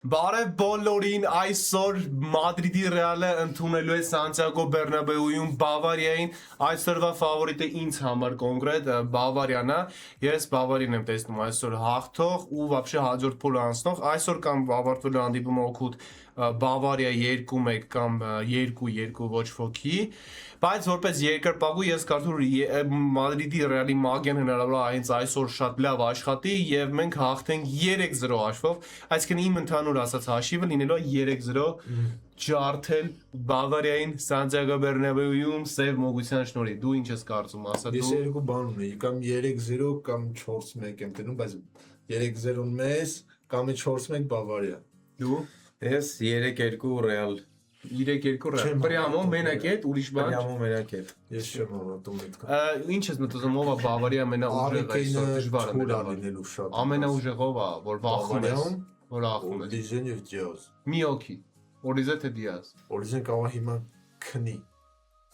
Բարև բոլորին, այսօր Մադրիդի Ռեալը ընդունելու է Սանտիագո Բեռնաբեուում Բավարիային, այսօրվա ֆավորիտը ինձ համար կոնկրետ Բավարիան է, ես Բավարիան եմ տեսնում այսօր հաղթող ու вообще հաջորդ փուլը անցնող, այսօր կամ ավարտվելու հանդիպումը օգուտ Բավարիա 2-1 կամ 2-2 ոչ ոքի, բայց որպես երկրպագու ես կարծում եմ Մադրիդի Ռեալի մագիան հնարավոր է հենց այսօր շատ լավ աշխատի եւ մենք հաղթենք 3-0 հաշվով, այսինքն իմ ընդհանուր ասած հաշիվը լինելու է 3-0 ջարդել Բավարիային Սանտիագո Բեռնաբեուում սև մոգության շնորհիվ։ Դու ինչ ես կարծում, ասա դու։ Ես երկու բան ունեի, կամ 3-0 կամ 4-1 եմ տենում, բայց 3-0 մեզ կամ 4-1 Բավարիա։ Դու։ Ես 3-2 Ռեալ։ 3-2 Ռեալ։ Պրյամո մենակ է, ուրիշ բան։ Պրյամո մենակ է։ Ես չեմ հավատում այդ։ Ինչ ես մտածում, ով է Բավարիա ամենաուժեղը այսօր դժվար է լինելու շատ։ ամենաուժեղով է, որ վախում ես, որ ախում ես։ Օլիզեն եւ Դիազ։ Մի օքի։ Օլիզե թե Դիազ։ Օլիզեն կարող հիմա քնի։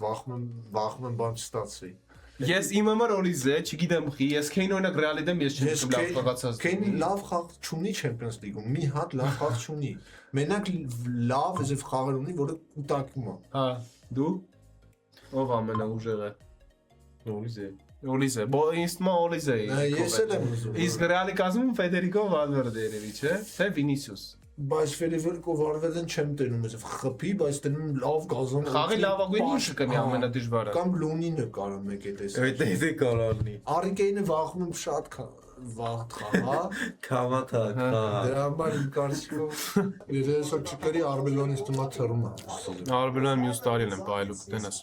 Վախում եմ բան չստացվի։ Ես իմ համար Օլիզե, չգիտեմ խի, ես Քեյն օրինակ Ռեալի դեմ ես չեմ լավ խաղացած։ Քեյնի լավ խաղ չունի Champions League-ում, մի հատ լավ խաղ չունի։ Մենակ լավ էսև խաղեր ունի, որը կուտակում է։ Հա, դու ով ամենաուժեղը։ Օլիզե։ Օլիզե, ինձ թվում է Օլիզե։ Ես էլ եմ ուզում։ Իսկ Ռեալի կազմում Ֆեդերիկո Վալվերդե երևի, չէ՞, թե Վինիսիուս։ Բայց Ֆերիվերկո Վարվերդեն չեմ տենում, էսև խփի, բայց տենում լավ գազան։ Խաղի լավագույն ինչը կնի ամենադժվարը։ Կամ Լունինը կարող մեկ է տեսնել։ Այդ կարող լինի։ Արիկեյնը վախում եմ շատ վաղ խաղա։ Քավաթա, Դրա համար իմ կարծիքով երեսը չկրի Արբելոնից թվում է թռում է։ Արբելոն մյուս տարին եմ բայելու կտենաս։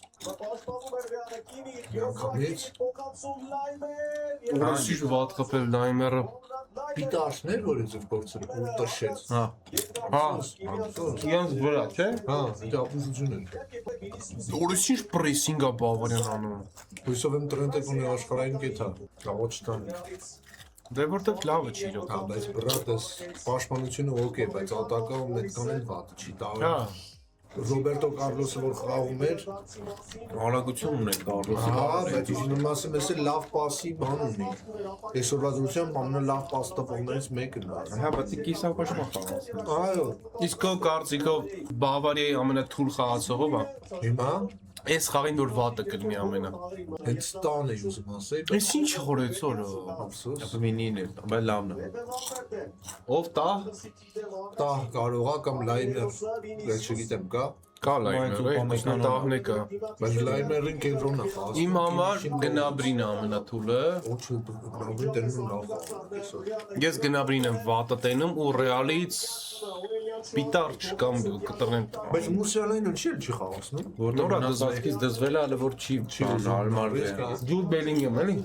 Միանգամից Ուրիշ վատ խփել Լայմերը։ պիտաշներ, որ ինձ գործել ու տշեց։ Հա։ Հա։ Իրանց վրա, չէ։ Հա, դա ապուզություն է։ Ուրիշ ինչ պրեսինգ է Բավարիան անում։ Հույսով եմ տրենտեք ունի աշխարհային կեթա։ Լավ չտան։ Դե որտեղ լավը չի իրոք։ Հա, բայց բրատս պաշտպանությունը օքեյ, բայց ատակը մենքան էլ վատ չի տալու։ Հա։ Ռոբերտո Կարլոսը որ խաղում էր, Հալագություն ունի Կարլոսի։ հա, բայց իմ ասեմ, էսը լավ պասի բան ունի։ Այսօրվա դրությամբ ամենալավ պաստապողներից մեկն է։ Հա, բայց կիսավ կոշմա խաղաց։ Այո, Իսկ քո կարծիքով Բավարիայի ամենաթույլ խաղացողով է։ հիմա Այս խաղին որ վատը կլինի ամենա։ հենց տան է ուզում ասել, Այս ինչ խորեց օրը։ ափսոս։ Մինին է, բայց լավն է։ Ով տա։ Տա կարողա կամ լայմեր, ես չգիտեմ կա, Կա Լայմերը, տահն է կա։ բայց լայմերին կենտրոնն է խաղացել։ Իմ համար Գնաբրին է ամենաթույլը։ Ոչ բնավին տենում լավ այսօր։ Ես Գնաբրին եմ վատը տենում ու Ռեալից պիտար չկամ կտրեմ։ Բայց Մուսիալային ինչի՞ չի խաղացնում։ Որտեղ Նորա նասածքից դզվել է, հələ որ չի հարմար է։ Ջուդ Բելինգեմ էլի։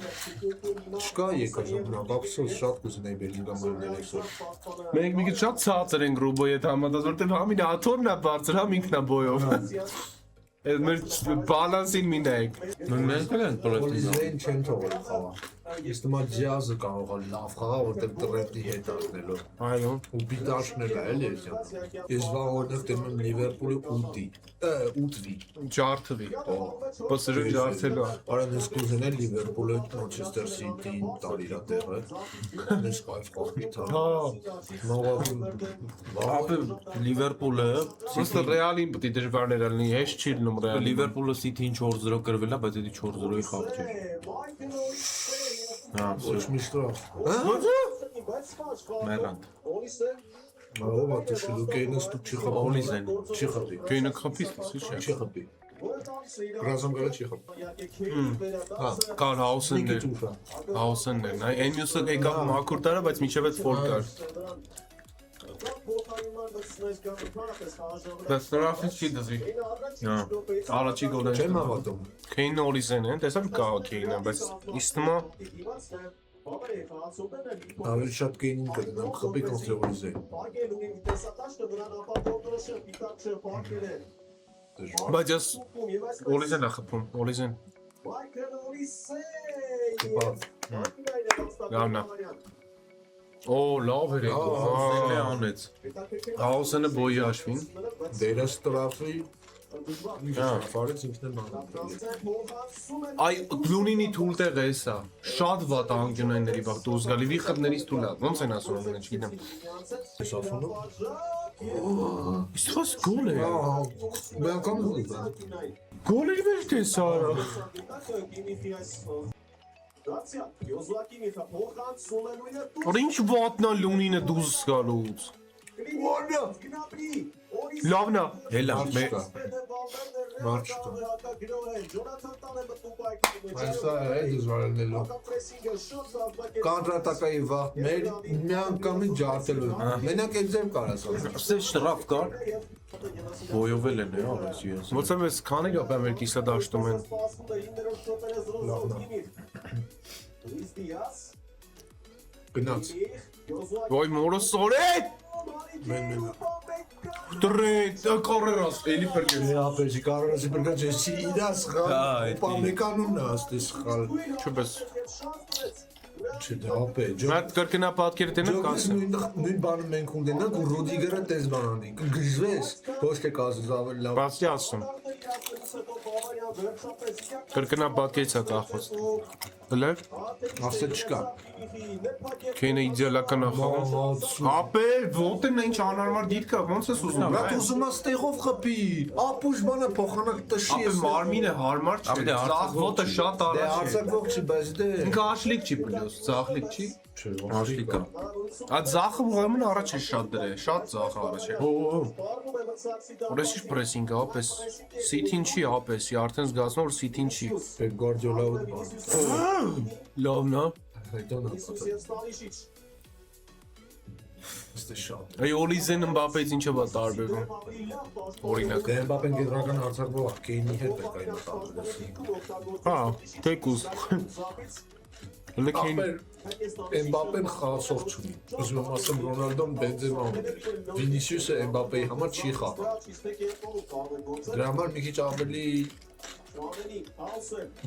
Չկա եկած բնավ, ափսոս շատ կուզենայի Բելինգամը այսօր։ Մենք մի քիչ շատ ցածր ենք Ռուբոյի հետ համատած, որտեղ համին աթորն է բարձր, համ ինքն է բոյով։ Այդ մեր բալանսին մի նայեք։ Մենք էլ ենք պրոյեկտի։ Օլիզեին չեն թողել խաղա։ Իսկ հիմա ջազը կարող է լավ խաղա, որտեղ տրենդի հետ առնելով։ Այո։ Ու պիտաշներ է էլի էսյան։ Ես վաղ օրնեղ տենում եմ Լիվերպուլի 8-ի։ Ջարդվի։ Բսրը ջարդելու։ Արան ես կուզենել Լիվերպուլը Մանչեսթեր Սիթիին տալ իր տեղը։ Ես կայֆ կողմի թա։ Հա։ Ապա Լիվերպուլը, Ոստը Ռեալին պետք է դժվարներ լինի, հեշտ չի լինում Ռեալին։ Լիվերպուլը Սիթիին 4-0 կրվել է, բայց դա 4-0-ի խաղ չէ։ Հա, Ոչ մի շտրաֆ։ Մերանդ։ Ո՞վ է դու կենս դու չի խփի։ Օլիզեն։ Չի խփի։ Գույնը խփից լսի չէ։ Չի խփի։ Գրազանգալը չի խփի։ Հա, Կար Հաուսեններ։ Հաուսեններն, այ այն մյուսը եկավ մաքուր տարա, բայց միջև այդ ֆոլ կար։ Բայց նորաֆից չի դզի։ Հա։ Առաջի գոլը։ չեմ հավատում։ Քեյնը Օլիզեն են, տեսավ կա Քեյնը, բայց իստմա Ավելի շատ կենին կդնամ խփի կոնսերվորիզե։ բայց ես Օլիզեն է խփում, Օլիզեն։ Լավն է։ Օ, լավ էր եկող։ Հաուսենը անեց։ Հաուսենը բոյի հաշվին։ Դերը ստրաֆի Ֆարեց ինքն էլ ման։ Այ Լունինի թուլտեղ է սա։ Շատ վատ անկյունայինների վաղ դուրս գալի վիխտներից թուլ է։ Ոնց են ասում ինձ չգիտեմ։ Ես ասում եմ։ Իսկ գոլ է։ Բանկամ գոլի։ Գոլերի մեջ թե սա։ Որ ինչ վատնա Լունինը դուրս գալուց։ Լավն է։ Հելա, Մարդ չկա։ Այսա է դժվարնելու։ Կանտրատակայի վաղ մեր միանգամից ջարդելու։ Մենակ այդ ձև կարաս ասել։ Սեյ շտրաֆ կար։ Բոյովել են արես ես։ Ոնց եմ ես քանի րոպե մեր կիսա դաշտում են։ Գնաց։ Ոյ մորոսորե։ Մեն։ Դրե կորերաս էլի պերկես։ Ապեջի կարողացի բրգաճ էսի իրաս խալ։ Պա մեկանունն է աստի սխալ։ Չպես։ Չէ ապեջ։ Մատ կրկնա պատկեր դենը կասը։ Նույն բանը մենք ունենանք ու Ռոդիգերը տես բանանի։ Կգժվես, ոչ թե կազես ավելի լավ։ Բացի ասում։ Կրկնա պատկերից է կախված։ Հլեր։ Ասել չկա։ Քենը իդեալական ախաղ։ Ապե, ոտն ինչ անարմար դիտկա, ոնց ես ուզում։ Նա ուզում է ստեղով խփի։ Ապուշ բանը փոխանակ տշի Ապե մարմինը հարմար չէ։ Ձախ ոտը շատ Դե առաջ է։ արձակվող չի, բայց դե Ինքը աշլիկ չի պլյուս, ձախլիկ չի։ չէ, Աշլիկա։ Այդ ձախը ուրեմն առաջ է շատ դրե, շատ ձախը առաջ է։ Որես ինչ պրեսինգ է, ապես City-ն չի, ապես արդեն զգացում որ City-ն չի։ Պեպ Գվարդիոլա ու Լավն է։ հետո նա Ստե շատ։ Այ Օլիզեն Մբապեից ինչը բա տարբերվում։ Օրինակ։ Դե Մբապեն կենտրոնական արձակվող Կեյնի հետ է կային տարբերությունը։ Հա, թեկուզ։ Լեքին Մբապեն խաղացող չունի։ Ուզում եմ ասեմ Ռոնալդոն Բենզեման, Վինիսիուսը Մբապեի համար չի խաղում։ Դրա համար մի քիչ ավելի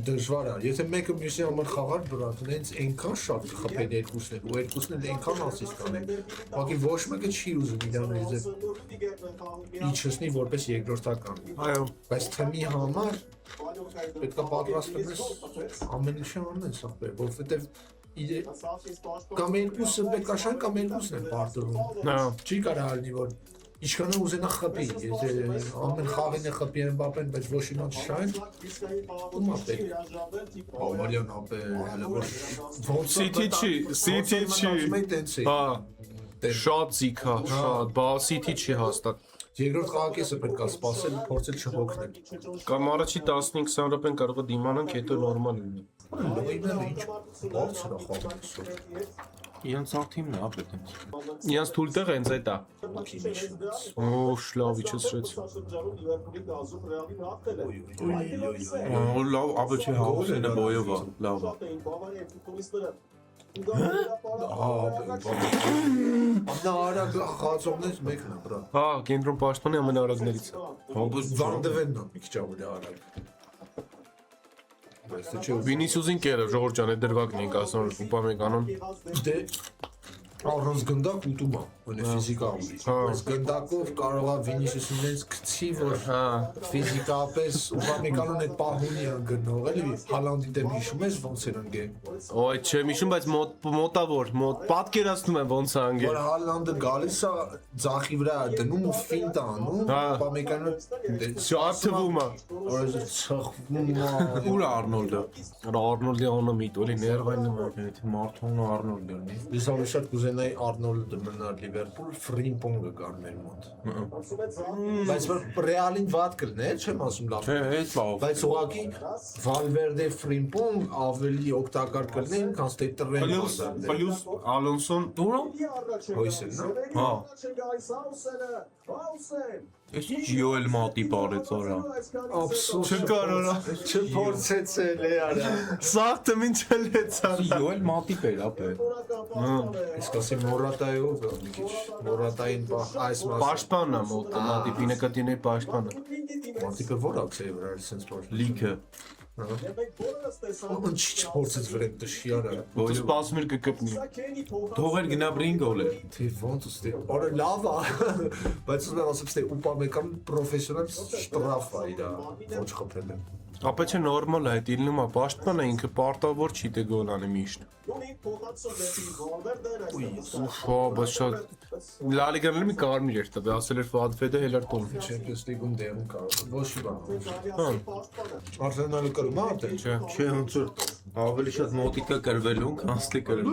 դժվար է։ Եթե մեկը մյուսի համար խաղար բրատ, հենց այնքան շատ կխփեն երկուսն ու երկուսն էլ այնքան ասից կանեն։ Ուղղակի ոչ մեկը չի ուզում իրան իզ իջեցնի որպես երկրորդական։ այո, Բայց թեմի համար պետք է պատրաստվես ամեն ինչը անես ապե, որովհետև կամ երկուսը բեկաշան կամ երկուսն են պարտվում։ հա, Չի կարա լինի որ ինչքան ուզենա խփի, եթե ամեն խաղին է խփի Մբապեն, բայց ոչ իմանց շայն, ում ապե։ Բավարիան ապե, հələ որ City չի, City չի։ Հա, շատ զիքա, շատ, բա City չի հաստատ։ Երկրորդ խաղակեսը պետք է սպասել, փորձել չհոգնել։ Կամ առաջի 15-20 րոպեն կարող է դիմանանք, հետո նորմալ լինի։ Լոյները ինչ բարձր է խաղակեսը։ Իրենց աղթիմն է ապետ են։ Իրանց թուլտեղ հենց այդ է։ Օ, շլավ իջեցրեց։ Լավ, ապետ չի հաղուսին է բոյովա, լավ։ Ամենաարագ խաղացողներից մեկն է, բրա։ Հա, կենտրոն պաշտպանի ամենաարագներից։ Վանդվենն է մի քիչ ավելի արագ։ Բայց թե չէ Վինիսիուսին կերը Ժորժ ջան, այդ դրվագն ենք ասում, որ կուպա մեկ անում։ դե առանց գնդակ ուտում է, ունի ֆիզիկա ունի։ Բայց գնդակով կարող է Վինիսիուսին ինձ գցի, որ Հա, ֆիզիկապես ուղղամեկանուն այդ պահունի են գնող, էլի Հալանդի դեմ հիշում ես ոնց էր ընկել։ օ, այդ չեմ հիշում, բայց մոտավոր, պատկերացնում եմ ոնց է անգել։ Որ Հալանդը գալիս է ձախի վրա դնում ու ֆինտ անում, Հա։ ուղղամեկանուն Շատ թվում է։ որ ցխվում է։ Ուր է Արնոլդը։ Արնոլդի անոմիտ, օլի ներվային նման։ Եթե մարդուն Արնոլդը լինի։ Ես ավելի շատ կուզենայի Արնոլդը մնար Լիվերպուլ, Ֆրիմպոնգը կար մեր մոտ։ Բայց որ Ռեալին վատ կլներ, չեմ ասում լավ։ Չէ, այդ բավ։ Բայց ուղղակի Valverde Frimpong ավելի օգտակար կլինեն, քան թե Տրեն Պլյուս Ալոնսոն դուր հույսն է։ Հա։ Ես ինչ Յոել մատի բարեց արա։ Աբսուրդ չկարորա։ չփորձեցել է արա։ Սաղթը ինչ լեցա։ Յոել մատի բեր ապե։ Ես կասեմ Մորատայով մի քիչ Մորատային այս մասը։ Պաշտպանն է մոտը, մատի պինակատինի պաշտպանը։ Մատիկը որ ակսեի վրա է sense որ Լիքը։ Ինչի՞ չփորձեց վրեն տշի արա։ Դու սպասում էր կկպնի։ Թողեր գնա բրին գոլեր։ Թե ոնց ուստի։ Օրը լավ է, բայց ուզում եմ ասեմ, թե ուպա մեկան պրոֆեսիոնալ շտրաֆ է իրա ոչ խփելը։ Ապա չէ նորմալ է, դիլնում է, պաշտպան է ինքը պարտավոր չի դե գոլ անի միշտ։ Ուֆ, բայց շատ Լա լիգան էլ մի կարմիր էր տվել, ասել էր Ֆադվեդը հելար տուն։ Չեմպիոնս լիգում դերում կա։ Ոչ բան։ Հա, Արսենալը կրում է ապել։ չէ։ Չէ, ոնց որ ավելի շատ մոտիկա կրվելուն, քան ստի կրել։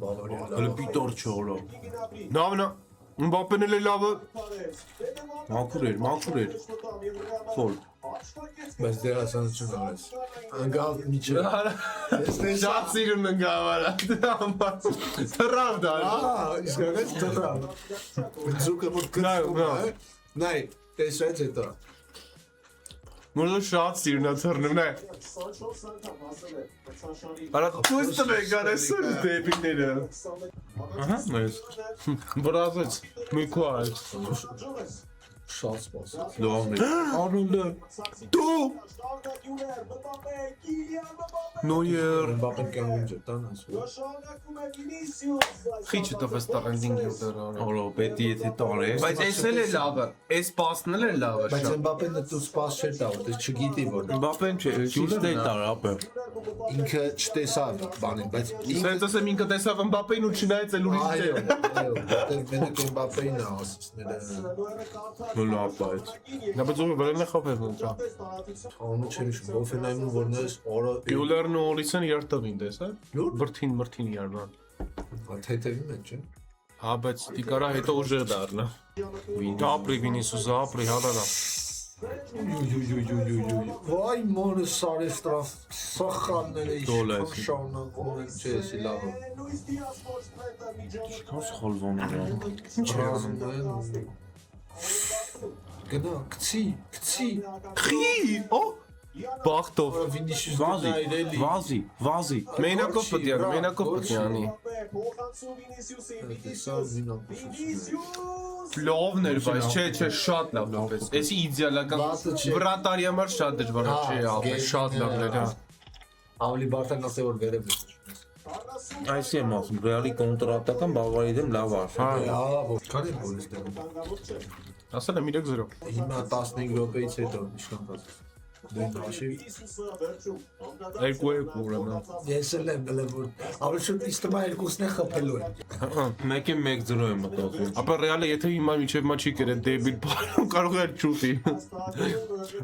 Բավարիա։ Հələ պիտոր չորո։ Նավնա, Մբապեն էլ է լավը։ Մաքուր էր։ Ֆոլ։ Բայց դերասանություն արես։ Անգավ միջը։ Շատ սիրուն ընկավ արա։ Թռավ դա։ Իսկապես տրա։ Ձուկը որ կրում է։ Նայ, տեսած է դա։ Մորը շատ սիրուն է թռնում, նայ։ Արա դուստը մեգարես դեպիները։ Ահա, մեզ։ Բրազեց, մի քուար։ Շատ սպասում։ Լավն է։ Արնոլդը։ Դու։ Նոյեր։ Մբապեն կանգուն ջտան ասում։ Խիչը տվես տաղանդինգ ուտերա։ Հոլո, պետք է եթե տարե։ Բայց էս էլ է լավը, էս պասն էլ է լավը Բայց շատ։ Մբապեն դու սպաս չէր տա, որտեղ չգիտի որ Մբապեն չէ, ճիշտ է տար ապը։ ինքը չտեսավ բանին, բայց Սենց ասեմ ինքը տեսավ Մբապեին ու չնայեց էլ ուրիշ այո, չէ։ այո, որտեղ մենակ Մբապեին է ասեցները։ Լավ բայց։ Նա բայց ուրը վրան է խափել ընտրա։ Անունը չեմ հիշում, Ոֆենհայմում որն է օրը Գյուլերն ու Օլիսեն իրար տվին տեսա։ Յուր։ Բրթին իրարան։ թեթևի մեջ չէ։ Հա բայց դի կարա հետո ուժեղ դառնա։ Ապրի Վինիսուս, ապրի հալանա։ Վայ մորը սարի ստրաֆ սախանները Դոլա իշքան էսի։ շարունակում են չէ, էսի լավ է։ Քան սխալվոն է։ Ինչ է անում։ Գնա, գցի։ Խի, օ։ Բախտով։ Վինիշյուս Վազի։ Մենակով պետք է անի, մենակով պետք է անի։ Լավն էր, բայց չէ, շատ լավ լավեց։ Էսի իդեալական Վազը չէ։ վրատարի համար շատ դժվար Հա, չէ, ապա շատ լավն էր, հա։ Ավելի բարդան ասել որ վերև է։ Այսի եմ ասում, ռեալի կոնտրատական բավարի դեմ լավ արշ։ Հա, որքան է բոլես դեռ։ Ասել եմ 3-0։ Հիմա 15 րոպեից հետո ինչքան կասես։ Դու նաշի։ 2-2 ուրեմն։ Ես էլ եմ գլել որ ավելի շուտ իստմա երկուսն է խփելու են։ 1-1-0 եմ մտածում։ Ապա ռեալը եթե հիմա միջև մա չի կրել դեբիլ բան կարող է չուտի։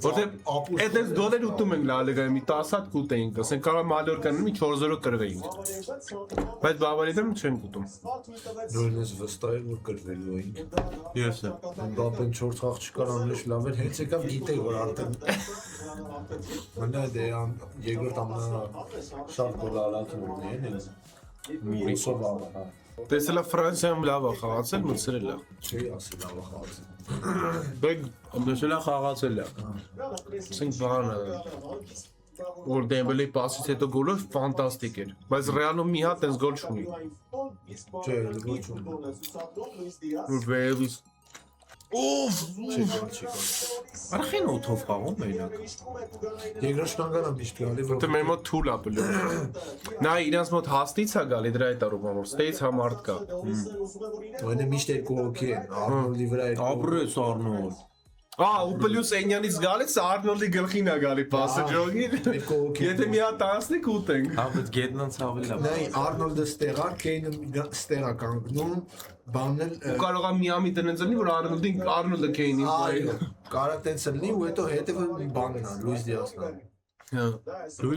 Որտեւ այդպես գոլեր ուտում ենք Լա Լիգայի մի 10 հատ կուտեինք, ասենք կարող Մալորկան մի 4-0 կրվեինք։ Բայց Բավարի դեմ չենք ուտում։ Նույնպես վստահ եմ որ կրվելու էին։ Ես եմ։ Մբապեն 4 խաղ չկար անելሽ լավ էր, հենց եկավ գիտե որ արդեն մնա դե երկրորդ ամենա շատ գոլ արածն են։ Միսով աղա։ Տեսել է Ֆրանսիայում լավ է խաղացել, մտցրել է։ Չի ասի լավ խաղաց։ Բեկ Դեսելա խաղացել է։ ասենք բանը որ Դեմբելեի պասից հետո գոլը ֆանտաստիկ էր, բայց Ռեալում մի հատ այնս գոլ չունի։ Չէ, ոչ ու։ Որ վերևից Չի։ Արխեն օթով խաղում մենակ։ Երկրորդ շտանգանա միշտ գալի որ Դե մեր մոտ թուլ է բլու։ Նա իրանց մոտ հաստից է գալի դրա այդ առումով, որ ստեյց համարտ կա։ Ոյնը միշտ երկու հոգի են, Արնոլդի վրա երկու։ Ապրես Արնոլ։ Ու պլյուս Էնյանից գալիս Արնոլդի գլխին է գալի պասը ջոգին։ Երկու հոգի։ Եթե մի հատ տանցնի կուտենք։ Հա, բայց գետնան ցավի լավ։ Նայ Արնոլդը ստեղա, Քեյնը ստեղա կանգնում, բանն Կարող է միամի տնից լինի, որ Արնոլդը Քեյնի։ այո, կարա տենց լինի ու հետո հետևը բանն է, Լուիս Դիասն է։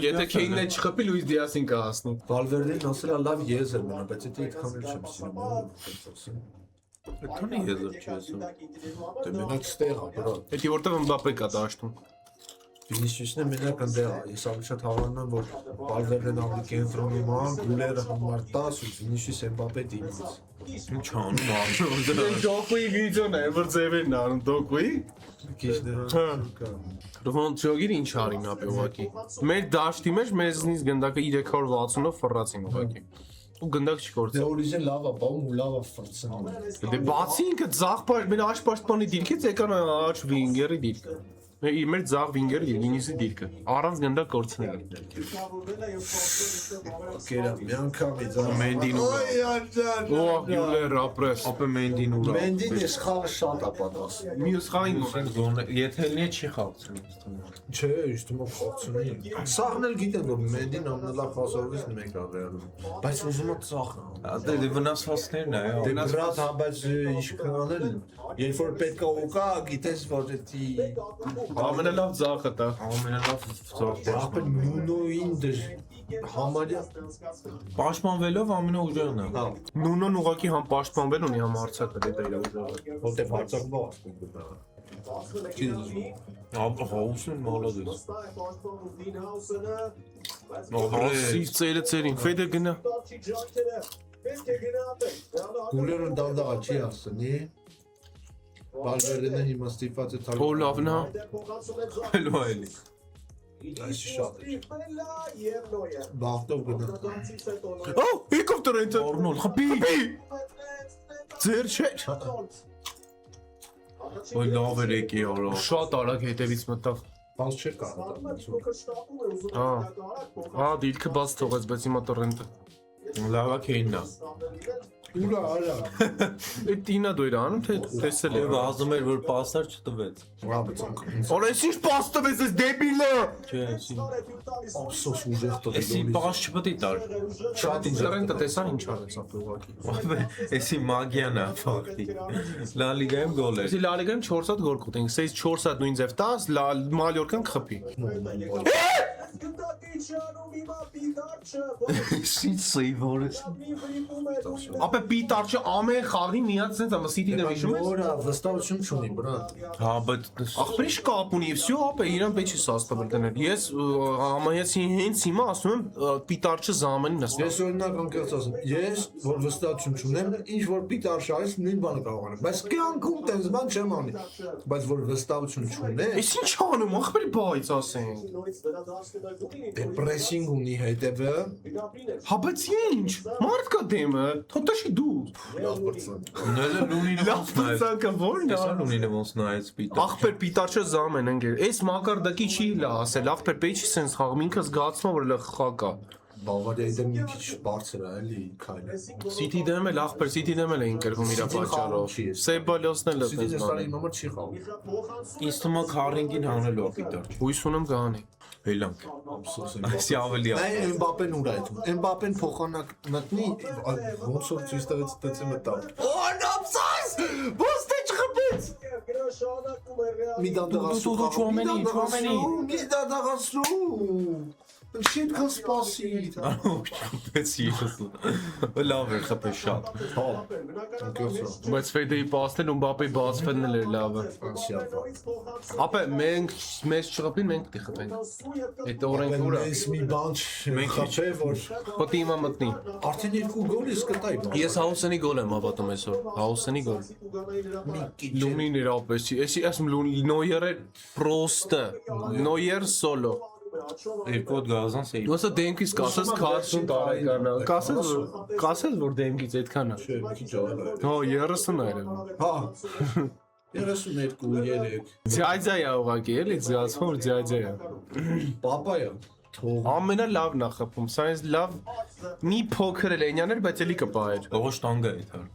Եթե Քեյնն է չխփի Լուիս Դիասին կհասնի։ Վալվերդեն ասել է լավ եզր մնա, բայց դա այդքան էլ չեմ սիրում։ Քանի եզր չի ասում։ Դե մենակ ստեղա, բրո։ Էդի որտեղ Մբապե կա դաշտում։ Վինիշյուսն է մենակ ընդեղ է, ես ավելի շատ հավանում եմ, որ Վալվերդեն ավելի կենտրոնում է, գուլերը համար 10 ու Վինիշյուս Էմբապե դիմից։ Ինչ անում Արնոլ։ Դոկուի վիդեոն է, որ ձևերն անում Դոկուի։ Քիչ դեռ կա։ Ոնց ջոգիր ինչ արին ապի ուղակի։ Մեր դաշտի մեջ մեզնից գնդակը 360-ով ֆռացին ուղակի։ Ու գնդակ Դե չկորցավ։ օրիզեն լավ է, բաում ու լավ է ֆրցնում։ Դե բացի ինքը ձախ պաշտ, մեր աշ պաշտպանի դիրքից եկան աչ վինգերի դիրքը։ Մեր ձախ վինգերը Վինիսի դիրքը։ Առանց գնդա կորցնել։ Գերա մի անգամից Մենդին ու Ոյ աջան։ Օ, Յուլեր ապրես։ ապա Մենդին ու Մենդին է խաղը շատ ապատաս։ Մյուս խաղին մոտ։ Եթե լինի չի խաղացնում։ Չէ, իշտում խաղցնի։ Սաղն էլ գիտեն որ Մենդին ամենալավ փասորվից մեկ է Ռեալում։ Բայց ուզում եմ ծախն։ Դե վնասվածքներն է, այո։ Դրանց հա բայց ինչքան էլ երբ որ պետքա ուկա գիտես որ դի Ամենալավ ձախը դա։ Ամենալավ ծախսը։ ապա նունոին դեր համարյա Պաշտպանվելով ամենաուժեղն է։ հա Նունոն ուղակի համ պաշտպանվել ունի, համ հարցակը դա իր ուժը։ որտեվ հարցակվա Ապա հաուսն մոլոդես։ Ասից ծերին, ֆեդը գնա։ Գուլերն դանդաղա չի ասնի Վալվերդենը հիմա ստիպված է Օ լավն է։ Հելո այլի։ այս շատ է բախտով գնա Օ, եկավ տրենտը։ Օրնոլ, խփի։ Ձեր չէ։ Ոյ լավ էր եկի օրո։ Շատ արագ հետևից մտավ։ բաց չէ կարող Հա, դիրքը բաց թողեց, բայց հիմա տրենտը։ Լավա քեիննա։ ուրա արա Այդ տինա դու իր անում թե տեսել Եվ է։ ասում էր որ պաստար չտվեց։ ռաբցանք Օր էս ինչ պաստով ես դեբիլը։ Չէ, էսի։ ափսոս ուժեղ Էսի տվի պաս չպետք է տար։ Շատ ինտերեսանտ տեսա ինչ արեց ապա ուղղակի։ Էսի մագիան է ֆակտի։ Լա լիգայում գոլ էր։ Իսկ Լա Լիգայում 4 հատ գոլ կուտենք, սեյս 4 հատ նույն ձև 10, Մալյորկան խփի։ Ինչ սեյվորես։ Ապա պիտարչը ամեն խաղի միած sense ամա City-ն է հիշում ես։ Որա վստահություն չունի բրատ Հա, բայց Ախպերիշ կապ ունի, всё, ապա իրան պետք է սաստաբել դնել։ Ես համայնց հենց հիմա ասում եմ պիտարչը զամանին նստա։ ես օրինակ անկեղծ ասեմ ես որ վստահություն չունեմ ինչ որ պիտար շայս նույն բանը կարող անեմ բայց կյանքում տես բան չեմ անի բայց որ վստահություն չունեմ Էս ինչ անում, ախպերի բայց ասենք։ դեպրեսինգ ունի հետևը Հա բայց ինչ։ Մարդ կա դեմը, թոտաշի դու։ լավ բրցան նելը լունինը Լավ ծանքը որն է։ Տեսա լունինը ոնց նայեց պիտա։ Ախպեր պիտարչը զամեն ընկեր։ Էս մակարդակի չի լա ասել, ախպեր պետք չի sense խաղում, ինքը զգացում որ լա խաղ կա։ Բավարիայի դեմ մի քիչ բարձր է էլի քայլը City դեմ էլ ախպեր City դեմ էլ է ընկերվում իր պատճառով։ Սեբալյոսն էլ է Սիդի պես դեսարի բան։ համար չի խաղում Ինձ թվում է քարինգին հանելու է պիտար։ Հույս ունեմ կհանի։ Հելանք։ ափսոս եմ Այսի ավելի է։ Այ Էմբապեն ուր է այդում Էմբապեն փոխանակ մտնի ոնց որ ցույց տվեց դեցի մտավ Օն ափսոս ո՞նց թե չխփեց մի դանդաղացու Դու չոմենի մի դանդաղացու Շիտ կսպասի Պես ես։ Լավ էր խփել շատ։ Հա անկեղծ Բայց Ֆեդեի պաստեն ու Մբապեի բացվելն էլ էր լավը։ Ապա մենք մեզ չխփին, մենք դի խփենք։ Այդ օրենքուրը Մենք մի բան չխփե որ պետք է հիմա մտնի։ արդեն երկու գոլ ես կտայի Ես Հաուսենի գոլ եմ հավատում այսօր։ Հաուսենի գոլ։ Լունին էր ապեսի։ Էսի ասում Նոյերը պրոստը։ Նոյեր սոլո։ Երկու հատ գազան սեյ։ Ոսը դեմքից կասես 40 տարեկան է։ Կասես որ դեմքից այդքան է։ չէ մի քիչ ավել Հա 30 է երևում։ հա 32 3 Ձայձա է ուղակի էլի զգացվում որ ձայձա է։ Պապայա թող Ամենալավն է խփում, սա ինձ լավ մի փոքր էլենյաներ, բայց էլի կպահեր։ Ողջ տանգա է թար։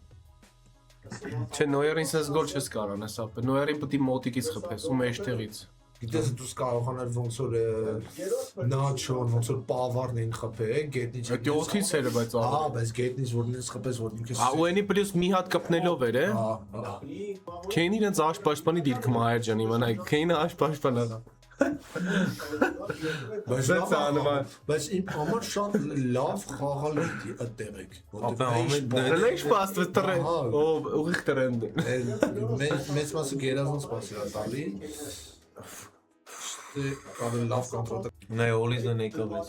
Չէ Նոյերին sense գոլ չես կարանես ապա։ Նոյերին պետք է մոտիկից խփես ու մեջտեղից։ Գիտես դուս կարողանալ ոնց որ նաչոն ոնց որ պավարն են խփե գետնից Այդ օթից էր բայց հա բայց գետնից որ ինձ խփես որ ինքս Աուենի պլյուս մի հատ կպնելով էր, է։ հա Քեյնի իրենց աշպաշտպանի դիրքը մահեր ջան իմանայ, Քեյնը աշպաշտպան է։ բայց իմ համար շատ լավ խաղալ է այդտեղ եք Ապա ամեն Լեշ պաստվեց տրեն։ Օ ուղիղ տրենդ։ մեծ մասը գերազանց սպասի տալի ավելի լավ կոնտրոլ Նայ Օլիզն եկավեց։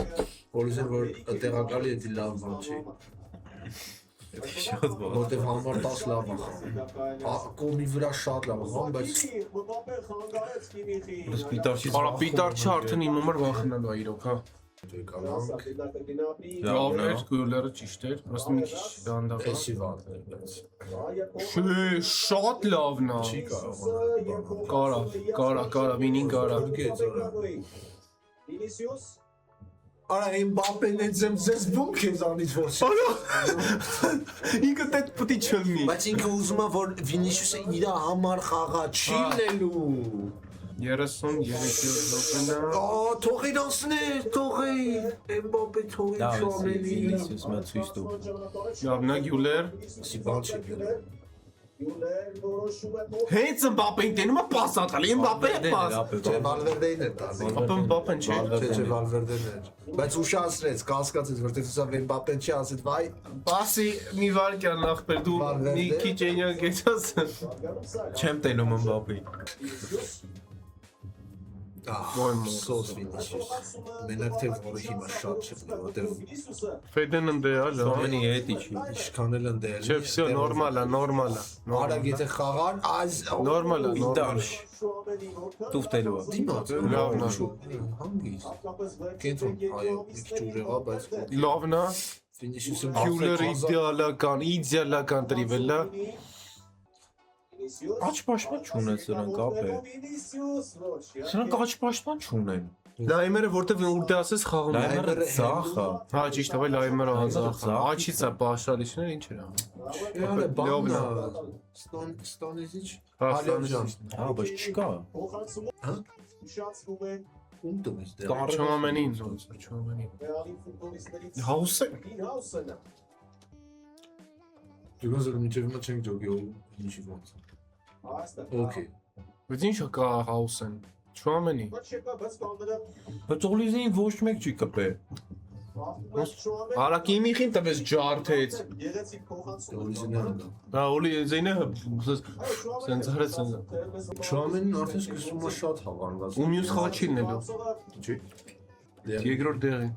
Պոլիսը որ տեղակալի է լավ բան չի Շատ բան։ որտեվ համար 10 լավ է խաղում կոմի վրա շատ լավ է խաղում բայց Բայց պիտարչից Արա պիտարչը արդեն իմ համար վախնալու է իրոք, հա։ Կանանք Լավն է։ Լավ, գոլերը ճիշտ էր, просто մի քիչ դանդաղ։ էսի վատն է բայց Շե, շատ լավն է։ չի կարող Կարա, մինին կարա։ Արա Մբապեն է ձեզ ո՞մ քեզանից որ Ինքը դե պետք է չլինի։ բայց ինքը ուզում է որ Վինիշիուսը իր համար խաղա չի լելու 33 րոպենա։ թողին անցներ թողին Մբապե թողին Լավ է, չամենի Վինիսիուս մա ցույց տու։ Լավնա Գյուլեր։ Սի բան չի Հենց Մբապեն տենում է պաս ատալի, Մբապեը պաս։ Չէ Վալվերդեին է տալի Մբապեն չէ։ Չէ Վալվերդեն էր բայց ուշացրեց կասկածեց որտեղ հուսա Մբապեն չի ասեց վայ Պասի մի վարքյան ախպեր դու մի քիչ էնյակ գեցած։ Չեմ տենում Մբապեի։ սոս Վինիշիուս մենակ թե որը հիմա շատ չի որտեղ Ֆեդեն ընդ է, լավ։ Սոմենի հետի չի։ ինչքան էլ ընդել Չէ, всё նորմալ է։ Արա գիտե խաղան այս Նորմալ է։ Դարշ։ Տուֆտելու է։ դիմաց Լավն է։ հանգիստ կենտրոն այո մի քիչ ուժեղա բայց Լավն է։ Վինիշիուսը Գյուլերը իդեալական տրիվելա։ Աչ պաշտպան չունեն սրանք ապե։ Սրանք աչ պաշտպան չունեն։ Լայմերը որտեվ ուր ասես խաղում է։ Լայմերը ծախ է։ Հա, ճիշտ է, լայմերը ազախ։ Աչից է պաշտալիչներ ինչ էր անում։ Յանը բանն Լավն է Ստանիզիչ Հա, Ալիաջան Հա, բայց չկա։ ում տոմես դե Չոմամենին ոնց է, չոմամենին։ Հաուսը։ Դուք մինչև հիմա չենք ջոգի ինչի ոնց Okay Բայց ինչ կա հաուսեն։ Չոմամենի։ Բայց Օլիզին ոչ մեկ չի կպե։ Արակի միխին տվես ջարդեց։ Հա, Օլի զենը սենց հարեց։ Չամենին արդեն սկսում է շատ հավանված Ու մյուս խաղը չի լինելու։ Չի Երկրորդ դեղին։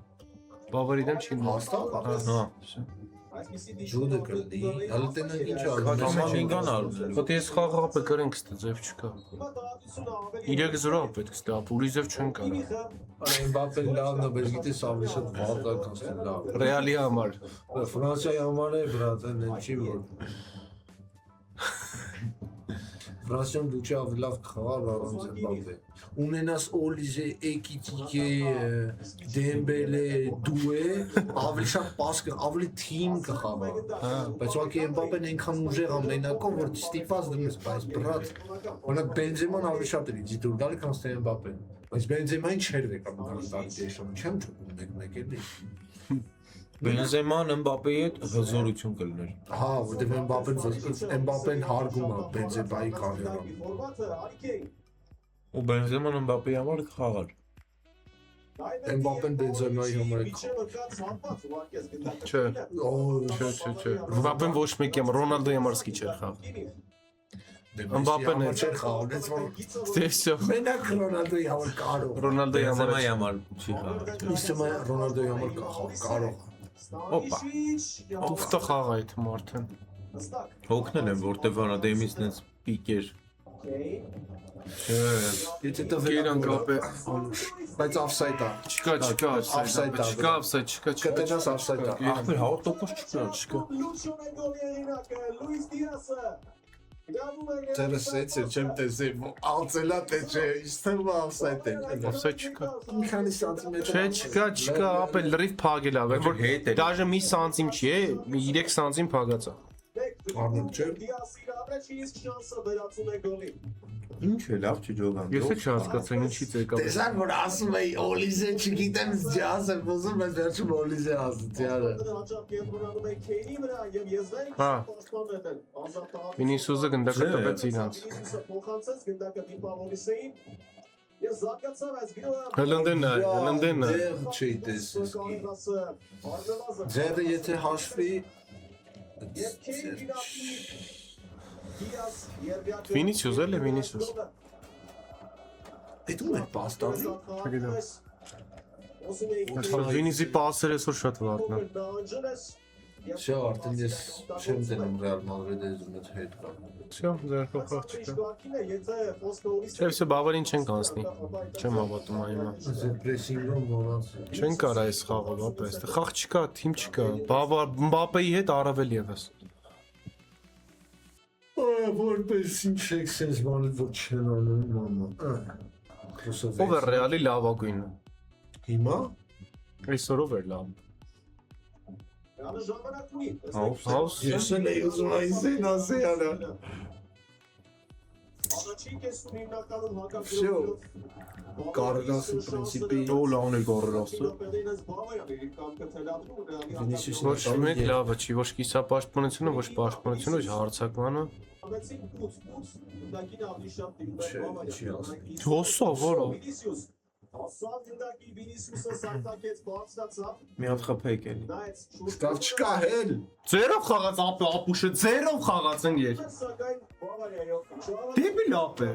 Բավարի դեմ չի լինելու։ Հաստատ Հա։ Ջուդը կլինի հələ տենանք ինչ Կամամին կան արում։ Պետք է ես խաղը ապը կրենք ստե ձև չկա։ 3-0 պետք է ստե ապ ուրիշ ձև չեն կարող։ Մբապեն լավն է բայց գիտես ավելի շատ վատական ստի լավ Ռեալի համար։ Ֆրանսիայի համար է բրատան չի որ Ֆրանսիան դու չի ավելի լավ խաղալ առանց Մբապե ունենաս Օլիզե Էկիտիկե Դեմբելե Դուե ավելի շատ պաս ավելի թիմ կխաղա բայց ուղղակի Մբապեն այնքան ուժեղ է մենակով որ ստիպված դնես բայց բրատ օրինակ Բենզեման ավելի շատ է դիտուր դալի քան ստե Մբապեն բայց Բենզեմային չէր եկավ դալի դեշոն չեմ չուտում մեկ էլի Բենզեման Մբապեի հետ հզորություն կլներ։ հա որտեղ Մբապեն հարգում է Բենզեմայի կարիերան Ու Բենզեման Մբապեի համար խաղար։ Մբապեն Բենզեմայի համար Չէ։ Չէ։ Մբապեն ոչ մեկի համար, Ռոնալդոյի համար սկիչ էր խաղ։ Մբապեն է չէր խաղալեց որ Դե всё։ մենակ Ռոնալդոյի համար կարող Ռոնալդոյի համար Բենզեմայի համար չի խաղար։ Իսկ Ռոնալդոյի համար կարող Օպա։ Ուֆտա խաղ այդ մարդն։ Հոգնել եմ որտեվ Վանադեմից նենց պիկեր։ Եթե դա Գերան կապե։ բայց offside-ա Չկա, Offside-ա, չկա, չկա։ կտենաս offside-ա Ախպեր 100% չկա։ Ձերսեց չեմ տեսել ալցելա թե չէ իստեմ offside է Offside չկա։ մի քանի սանտիմետր Չէ, չկա, ապել լրիվ փագել է, որ հետ է։ դաժե մի սանտիմ չի, 3 սանտիմ փագած է։ Արնոլ չէ Ինչ է լավ չի ջոգան։ Ես էլ չհասկացա ինչից եկավ։ Տեսան որ ասում էի Օլիզե չգիտեմ ջազ է ոզում բայց վերջում Օլիզե ասացի արա Հա։ Վինիսիուսը գնդակը տվեց իրանց։ Հլնդեն է։ Ձեր չի տեսես Ձերը եթե հաշվի Վինիսիուս էլ է Վինիսիուս։ Այդ ում է պաստանի Վինիսի պասերը այսօր շատ վատն է։ Всё, արդեն ես չեմ դնում Real Madrid-ը զուտ հետ կա։ Всё, ձեր փոխած չկա։ Չէ, всё բավարին չեն կանցնի։ Չեմ հավատում այմա։ Զեպրեսինգը մոնաց։ Չեն կարա այս խաղով, ապա այստեղ խաղ չկա, թիմ չկա։ Բավար Մբապեի հետ առավել եւս։ Որպես ինչ եք sense բանը որ չեն անում մամա։ Ով է Ռեալի լավագույնը։ Հիմա Այսօրով էր լավ։ Հաուս։ ես էլ եի ուզում այսին ասեանը։ Всё. Կարդասի պրինցիպի Դոլան է գորրասը։ Վինիսիուսի Ոչ մեկ լավը չի, ոչ կիսապաշտպանությունը, ոչ պաշտպանությունը, ոչ հարցակմանը։ չի ասում։ Հոսո, որո։ Մի հատ խփեք էլի։ Ստավ չկա հել։ Ձերով խաղաց ապուշը, ձերով խաղաց ընկեր։ Դեպի լավ է։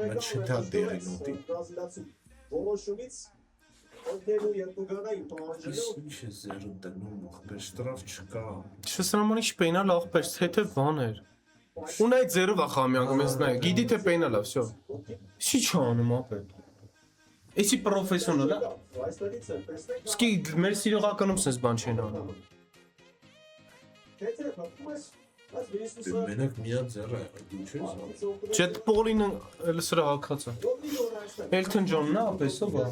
Մենք չթա դերին ուտի։ Ինչ է զերում դնում, ախպեր շտրավ չկա։ Չսրաման ինչ պենալ աղբեր, թե բաներ։ Ունայ ձերով է խամյակում ես նայ, գիտի թե պենալ է, всё։ Չի չանում ապե։ Էսի պրոֆեսիոնալ է։ Սկի մեր սիրողականում sense բան չեն անում։ Մենակ միան ձեռը դու չես։ Ջետ Պոլին էլ սրա հակացա։ Էլթոն Ջոնն է ապեսը բա։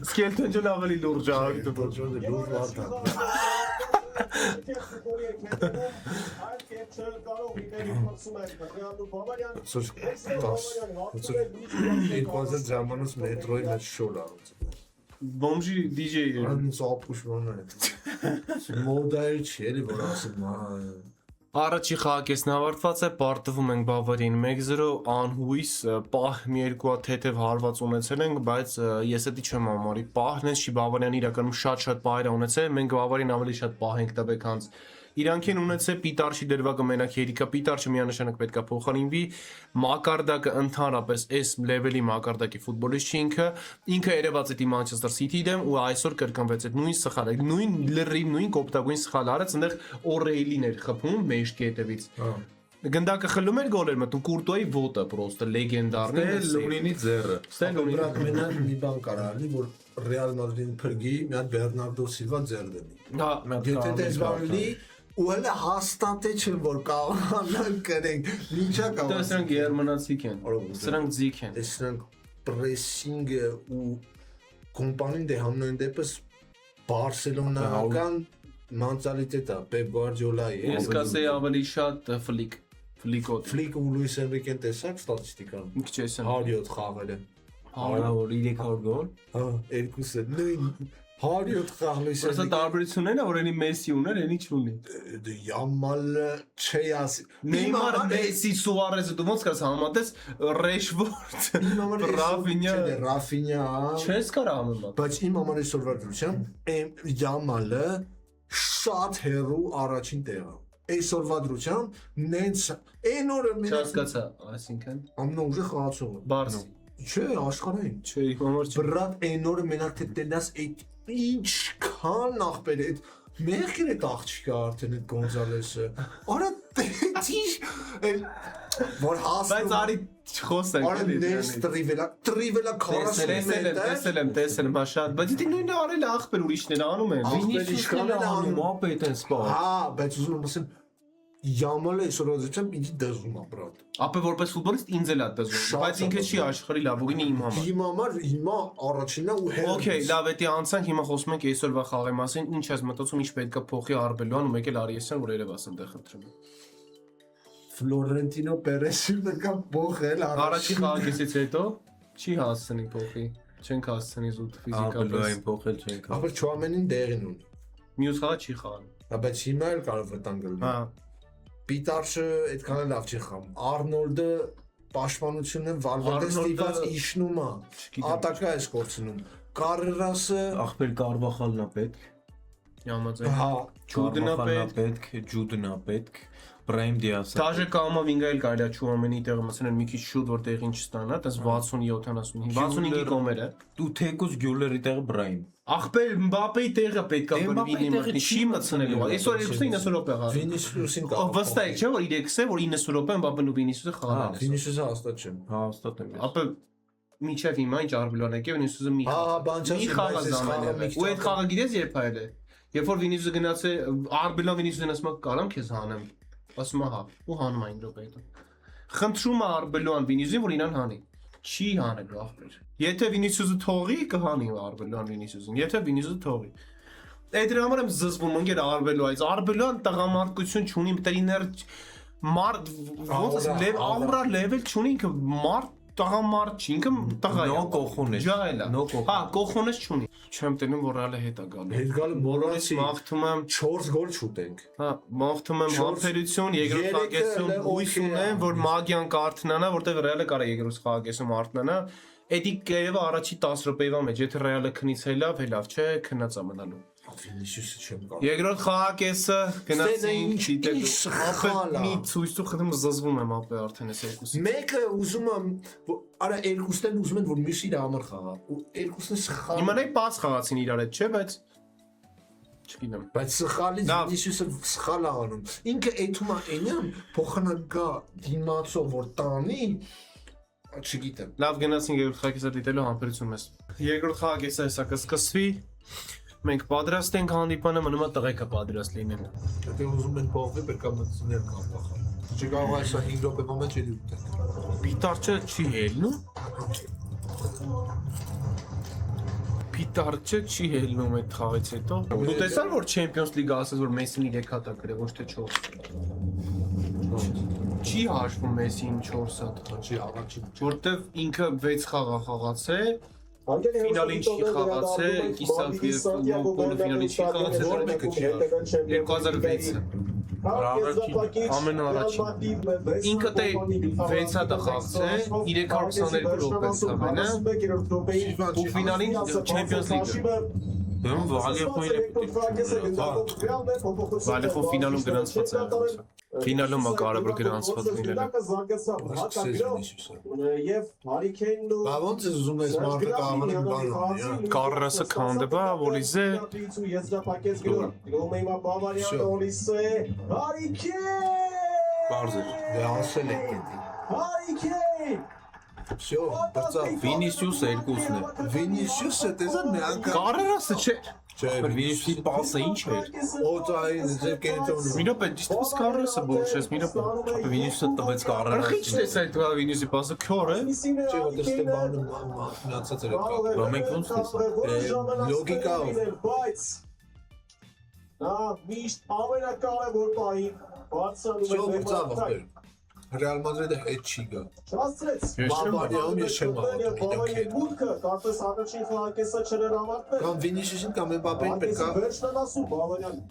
Սկի Էլթոն Ջոնը ավելի լուրջ է, Ջոնը լուրջ մարդ է։ Ինքնազգ ժամանոց մետրոյի մեջ շոր արած։ Բոմժի DJ-ը։ Անց ապուշման է։ Մոդայլ չի էլի որ ասում Առաջի խաղակեսն ավարտված է, պարտվում ենք Բավարիային 1-0, անհույս, պահ մի երկու հատ թեթև հարված ունեցել ենք, բայց ես էդի չեմ համարի, պահն է չի Բավարիան իրականում շատ պահեր ունեցել, մենք Բավարիան ավելի շատ պահ ենք տվել, քան իրանք են ունեցել Պիտարչի դրվագը մենակ երիկա, Պիտարչը միանշանակ պետքա փոխարինվի, Մակարդակը ընդհանրապես այս լեվելի Մակարդակի ֆուտբոլիստ չի ինքը երևաց էդի Մանչեսթեր Սիթիի դեմ ու այսօր կրկնվեց այդ նույն սխալը, նույն լրիվ նույն կոպտագույն սխալը արեց, այնտեղ Օրեիլին էր խփում մեջքի հետևից։ Գնդակը խլում էր գոլեր մտնում Կուրտուայի ոտը պրոստը լեգենդարն է Լունինի ձեռը։ Բրատ մենակ մի բան կարող լինի որ Ռեալ Մադրիդին փրկի մի հատ Բերնարդո Սիլվա ձեռ դնի։ Հա, Եթե դες բանի ու հələ հաստատե չեն որ կարողանան կրենք։ Ինչա կարող։ դա սրանք գերմանացիք են։ Սրանք ձիգ են։ Սրանք պրեսինգը ու կոմպանին դե համնույն դեպս Բարսելոնական մենտալիտետը Պեպ Գուարդիոլայի։ Ես կասեի ավելի շատ ֆլիկոտ։ Ֆլիկ ու Լուիս Էնրիկեն տեսակ ստատիստիկան։ Ինչ չես 107 խաղել է։ Հարավոր 300 գոլ։ Հա, երկուսը նույն 107 խաղ Լուիս Սա տարբերությունն է, որ էնի Մեսսի ուներ, էնի չունի։ Յամալը չի ասի։ Նեյմար, Մեսսի, Սուարեզը դու ոնց կաս համատես Ռեշվորդ, Ռաֆինյա, Ռաֆինյա։ չես կարա համեմատ։ Բայց իմ համար այսօրվա դրությամբ Յամալը շատ հերու առաջին տեղը։ Այսօրվա դրությամբ նենց այն օրը Չհասկացա, այսինքն ամենաուժեղ խաղացողը։ Բարսի։ Չէ, աշխարհային։ Չէ, իմ համար չէ։ Բրատ այն օրը մենակ թե տենաս այդ ինչքան ախպեր այդ մեղքեր այդ աղջիկը արդեն այդ Գոնզալեսը։ Արա դիչ որ հասնում։ Բայց արի չխոսենք Արա նես տրիվելա 40 տեսել եմ, բա շատ, բայց դի նույնը արել է ախպեր ուրիշները անում են։ Ինչքան են անում, ապա այդեն սպա։ հա, բայց ուզում եմ ասեմ Յամալը այսօրվա դրությամբ ինձ դժում է բրատ։ Ապա որպես ֆուտբոլիստ ինձ էլ է դժում, բայց ինքը չի աշխարհի լավագույնը իմ համար։ Իմ համար հիմա առաջինն է ու հերոս։ Okay, լավ, էդի անցանք, հիմա խոսում ենք այսօրվա խաղի մասին, ինչ ես մտածում, ինչ պետքա փոխի Արբելոան ու մեկ էլ Արիեսյան, որ երևաս այնտեղ խնդրում եմ։ Ֆլորենտինո Պերեսին կա փոխել Առաջի խաղակեսից հետո չի հասցնի փոխի, չենք հասցնի զուտ ֆիզիկապես։ Ապա փոխել չենք։ Ապա Չուամենին դերին ունի։ Մյուս խաղը չի խաղում։ Բայց հիմա էլ կարող վտանգ լինի։ Հա։ Պիտարշը այդքան լավ չի խաղում։ Արնոլդը պաշտպանությունը Վալվերդե ստիպած իջնում է։ Ատակա է կորցնում։ Կարերասը Ախպեր Կարվախալն է պետք։ Համաձայն։ Հա, Ջուդնա պետք։ պետք, Ջուդնա պետք, Բրայմ Դիասը։ Դաժե կամա վինգայել կարելի է Չուամենի տեղը մտցնել մի քիչ շուտ որ տեղին չստանա, դες 60-75, 65-ի կոմերը։ Դու թեկուզ Գյուլերի տեղը Բրայմ։ Ախպեր Մբապեի տեղը պետք է Մբապեի բռնի տեղը մտնի, չի չի մտցնելու։ Այսօր 90 րոպե ղա։ Վինիսիուսին Վստահ չէ որ 3-ը որ 90 րոպե Մբապեն ու Վինիսիուսը խաղալն է։ Վինիսիուսը հաստատ չեմ։ Հա, հաստատ եմ։ Ապա միջև հիմա ինչ Արբելոն եկավ Վինիսիուսը մի Հա, բան չասի, մի խաղ բայց այս խաղը զամանել։ մի քիչ Ու այդ խաղը գիտես երբ հայել է։ Երբ որ Վինիսիուսը գնաց է Արբելոն Վինիսիուսին ասում է կարամ քեզ հանեմ։ Ասում է հա, ու հանում այն րոպե հետո։ Խնդրում է Արբելոն Վինիսիուսին որ իրան հանի։ Չի հանելու ախպեր։ Եթե Վինիսիուսը թողի, կհանի Արբելոն Վինիսիուսին։ Եթե Վինիսիուսը թողի։ Այդ դրա համար եմ զզվում ընկեր Արբելոյից։ Արբելոն տղամարդկություն չունի, տրիներ մարդ ոնց է աուրա լեվել չունի ինքը մարդ տղամարդ չի, ինքը տղա է։ Նո կողոն է։ Ջահել է։ Նո կողոն։ Հա, կողոնես չունի։ Չեմ տենում որ ռալը հետ է գալու։ Հետ գալը Բոլորից բոլորից մաղթում եմ 4 գոլ շուտենք։ Հա, մաղթում եմ Չորս- համբերություն, երկրորդ երեքը խաղակեսում էլ հույս օքեյ է։ ունեմ, որ մագիան կարթնանա, որտեղ ռեալը կարա երկրորդ խաղակեսում արթնանա։ Էդի կերևը առաջի 10 րոպեվա մեջ, եթե ռեալը քնից հելավ, չէ, քնած է մնալու։ Վինիսիուսը չեմ կարող։ Երկրորդ խաղակեսը գնացին, ինչ սխալ է։ մի ցույցու խնդրում զզվում եմ ապե արդեն այս երկուսի։ Մեկը ուզում եմ, արա երկուսն են ուզում են որ մյուսի իր համար խաղա։ Ու երկուսն սխալ։ Իմանայ պաս խաղացին իրար հետ, չէ, բայց չգիտեմ։ Բայց սխալից Լավ։ Վինիսիուսը սխալ է անում։ Ինքը այդում է այնям փոխանակա դիմացով որ տանի, չգիտեմ։ Լավ գնացին երկրորդ խաղակեսը դիտելու համբերություն մեզ։ Երկրորդ խաղակեսը հեսա կսկսվի։ Մենք պատրաստ ենք հանդիպանը, մնում է տղեկը պատրաստ լինեն։ Եթե ուզում են փոխվել, պետք է մտցնել կամ փոխել։ Չկարող է սա 5 րոպե մոմենտ չի դուք։ Պիտարչը չի հելնում։ Պիտարչը չի հելնում այդ խաղից հետո։ Դու տեսար որ Champions League-ը ասես որ Մեսսին 3 հատ է գրել, ոչ թե 4։ Չի հաշվում Մեսսին 4 հատ։ Չի առաջին։ Որտեվ ինքը 6 խաղ է խաղացել, ֆինալին չի խաղացել, կիսավ եւ պոլուֆինալին չի խաղացել, Որ մեկը չի արել։ 2006-ը։ Ամենաառաջին։ Ինքը դե 6 հատ է խաղացել, 322 րոպե ամենը։ Ու ֆինալին Champions League-ը։ Դեմ Վալիեֆոյին Վալեխով ֆինալում գրանցված է։ Ֆինալում է կարևոր գրանցված լինելը։ Եվ Հարիքեյնն ու Բա ոնց է ուզում ես մարդը կամանում բան։ Կարրասը քանդվա, Օլիզե եզրափակեց գրում։ Գրում է հիմա Բավարիան Օլիսե Հարիքեյն։ Բարձր։ Դե ասել եք դա։ Հարիքեյն։ Всё, բացա։ Վինիսիուսը երկուսն է։ Վինիսիուսը տեսա մի անգամ։ Կարրասը չէ։ Չէ, Վինիսիուսի պասը ինչ էր։ օտային ձեր կենտրոնում։ Մի րոպե, դիստուս Կարրասը բուրշես, մի րոպե։ Վինիսիուսը տվեց կարրաս։ Արխիչ տես այդ Վինիսի պասը քյոր է։ Չէ, որ դստե բանը մնացած էր այդ։ Բա մենք ոնց տեսա։ Լոգիկայով։ Բայց նա միշտ ամենակարևոր պահին բարձրանում Всё, է բացա բախեր։ Ռեալ Մադրիդը հետ չի գա։ Չասցրեց։ Բավարիայում ես չեմ հավատում Բավարիայի իրենք։ մուտքը կարծես առաջին խաղակեսը չեր ավարտվել։ Կամ Վինիսիուսին կամ Էմբապեին պետք է Վերջն են ասում Բավարիան։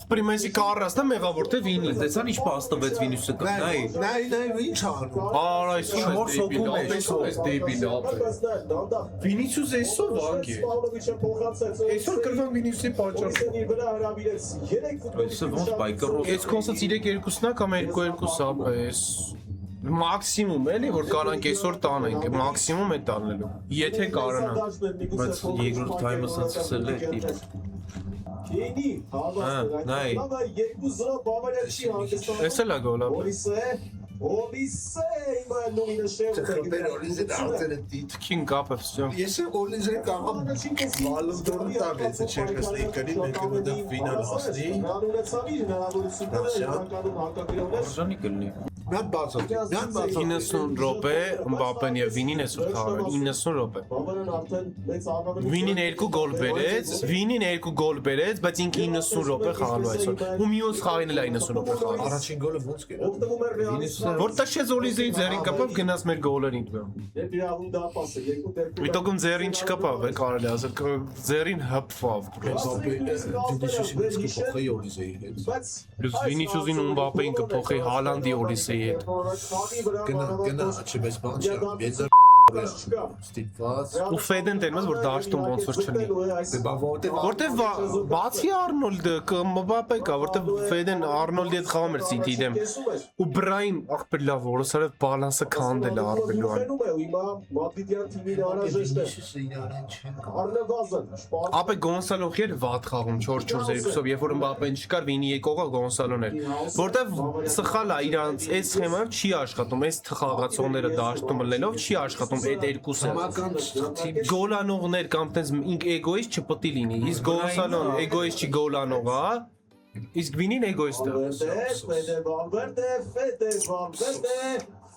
Պրիմեսի Կարրասը մեղավոր թե Վինի։ Տեսան ինչ պաս տվեց Վինիսիուսը կնայ։ Նայ ինչ անում։ Արա այսօր Շորս հոգում է, այս դեբիլ ապե։ Վինիսիուս այսօր վանգ է։ Այսօր կրվան Վինիսիուսի պատճառ։ վրա հրավիրեց 3 Այսը ոնց բայկրոս։ Այս կոնսած 3-2-ն է կամ 2-2 ապես։ Մաքսիմում էլի որ կարանք այսօր տանենք, մաքսիմում է տանելու։ Եթե կարողանա։ Բայց երկրորդ թայմը սնցել է տիպը։ Քեյնի նայ։ երկու զրո Բավարիա չի հանգստանում։ Էս էլ է գոլը։ Օլիսե հիմա նույնը շեֆ Խմբեր օրինձը արդեն է դիտ։ Քին կապը վсё։ Ես օրինձը կարող Բալոնդորը տավեց Champions League-ին, մեկը մտա ֆինալ հասնի։ Արժանի կլինի։ Միան բացա։ Միան բացա։ 90 րոպե Մբապեն եւ Վինին այսօր խաղալ 90 րոպե։ Բավարան արդեն մեծ առավելություն։ Վինին 2 գոլ բերեց, Վինին 2 գոլ բերեց, բայց ինքը 90 րոպե խաղալու այսօր։ Ու մյուս խաղին էլ է 90 րոպե խաղալ։ Առաջին գոլը ոնց կերա։ Օգտվում էր Ռեալը։ Որ տաշեց Օլիզեի ձերին կապավ գնաց մեր գոլերին դու։ Դեպի դա պասը երկու դեպի։ Միտոկում ձերին չկապավ է կարելի ասել, ձերին հպվավ։ Վինիսիուսին դեսկի փոխի օրինձեի հետ։ Բայց Plus Վինիսիուսին ու Մբապեին կփոխի Հալանդի Օլիսեի հետ։ Գնա, չէ, բայց բան չի։ Ես Ստիպված։ Ու Ֆեդեն դերմս որ դաշտում ոնց որ չլինի։ Որտեվ բացի Արնոլդը կամ Մբապե կա, որտեվ Ֆեդեն Արնոլդի հետ խաղում էր City դեմ։ Ու Բրայն ախպեր լավ որոսարը բալանսը քանդել է Արբելոան։ Մադրիդյան թիմին անհրաժեշտ է։ Առնվազն Ապե Գոնսալոն քեր վատ խաղում 4-4-2-ով, երբ որ Մբապեն չկար, Վինի եկողը Գոնսալոն էր։ Որտեվ սխալ է իրանց այս սխեմայով չի աշխատում, այս թխաղացողները դաշտում լելով չի աշխատում այդ երկուսը։ Գոլանողներ կամ տես էգոիստ չպետք է լինի։ Իսկ Գոնսալոն էգոիստ չի գոլանող, հա։ Իսկ Վինին էգոիստ է։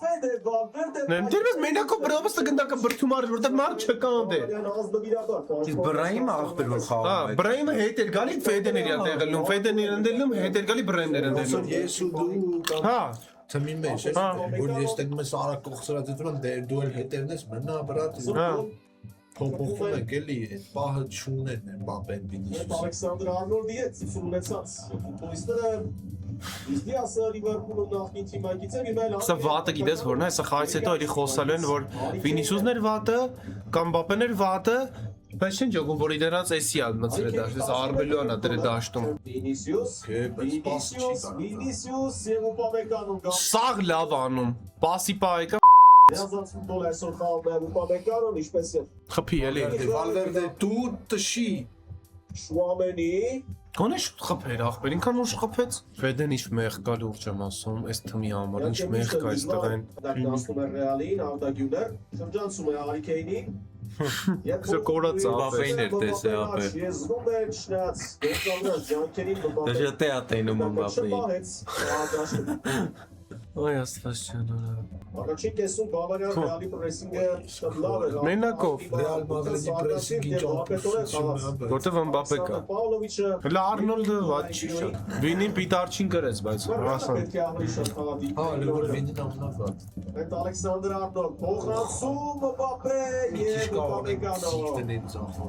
Դերմես մենակով բրավստը գնդակը բրթում արժ, որտեղ մարդ չկան դեր։ Իսկ Բրայմը ախպեր որ խաղում է։ Բրայմը հետ էր գալի Ֆեդեն էր յատեղելում, Ֆեդեն էր ընդելում, հետ էր գալի Բրայմն էր ընդելում։ Ես ու դու Հա։ թմի մեջ ես, որ ես տենում ես արա կողսրածություն դու էլ հետևն ես մնա բրատ։ Հա։ Փոփոխում եք էլի, այդ պահը չունեն Մբապեն Վինիսիուսը։ Ալեքսանդր Արնոլդի հետ ցույց ունեցած ֆուտբոլիստները Իստի ասա Լիվերպուլը նախին թիմակից է իմ այլ Սա վատը գիտես որն է, սա խաղից հետո էլի խոսալու են, որ Վինիսիուսն էր վատը, կամ Մբապեն էր վատը, բայց չեն ջոգում, որ իրենց էսի ալ մցրե դաշտ, այս Արբելոանա դրե դաշտում։ Վինիսիուս եւ Ուպամեկանոն գա։ Սաղ լավ անում, պասի պայեկը Դրանց ֆուտբոլ այսօր խաղում է Ուպամեկանոն, ինչպես է խփի էլի։ Վալվերդե դու տշի Շուամենի Գոնե շուտ խփեր ախպեր, ինքան ուշ խփեց։ Ֆեդեն ինչ մեղ կա լուրջ եմ ասում, այս թմի համար ինչ մեղ կա այստեղ են։ Դասում է Ռեալին, Արտագյուներ, շրջանցում է Հարի Քեյնին։ Սա կորած Մբապեն էր տեսե ապե։ Ես զգում եմ շնաց, դեպքան ջանքերին Մբապեն։ Դժա թե ատենում Մբապեին։ Այ աստված չանորա։ Առաջին կեսում Բավարիան Ռեալի պրեսինգը շատ լավ էր։ Մենակով Ռեալ Մադրիդի պրեսինգի ճամփորդությունը Որտեվ Մբապե կա։ Պաուլովիչը Հələ Արնոլդը ված չի շատ։ Վինին պիտարչին գրեց, բայց ասան։ պետք է ավելի շատ խաղադի։ հա լոր Վինին ամնավատ Այդ Ալեքսանդր Արնոլդ փոխանցում Մբապե եւ Ուպամեկանո։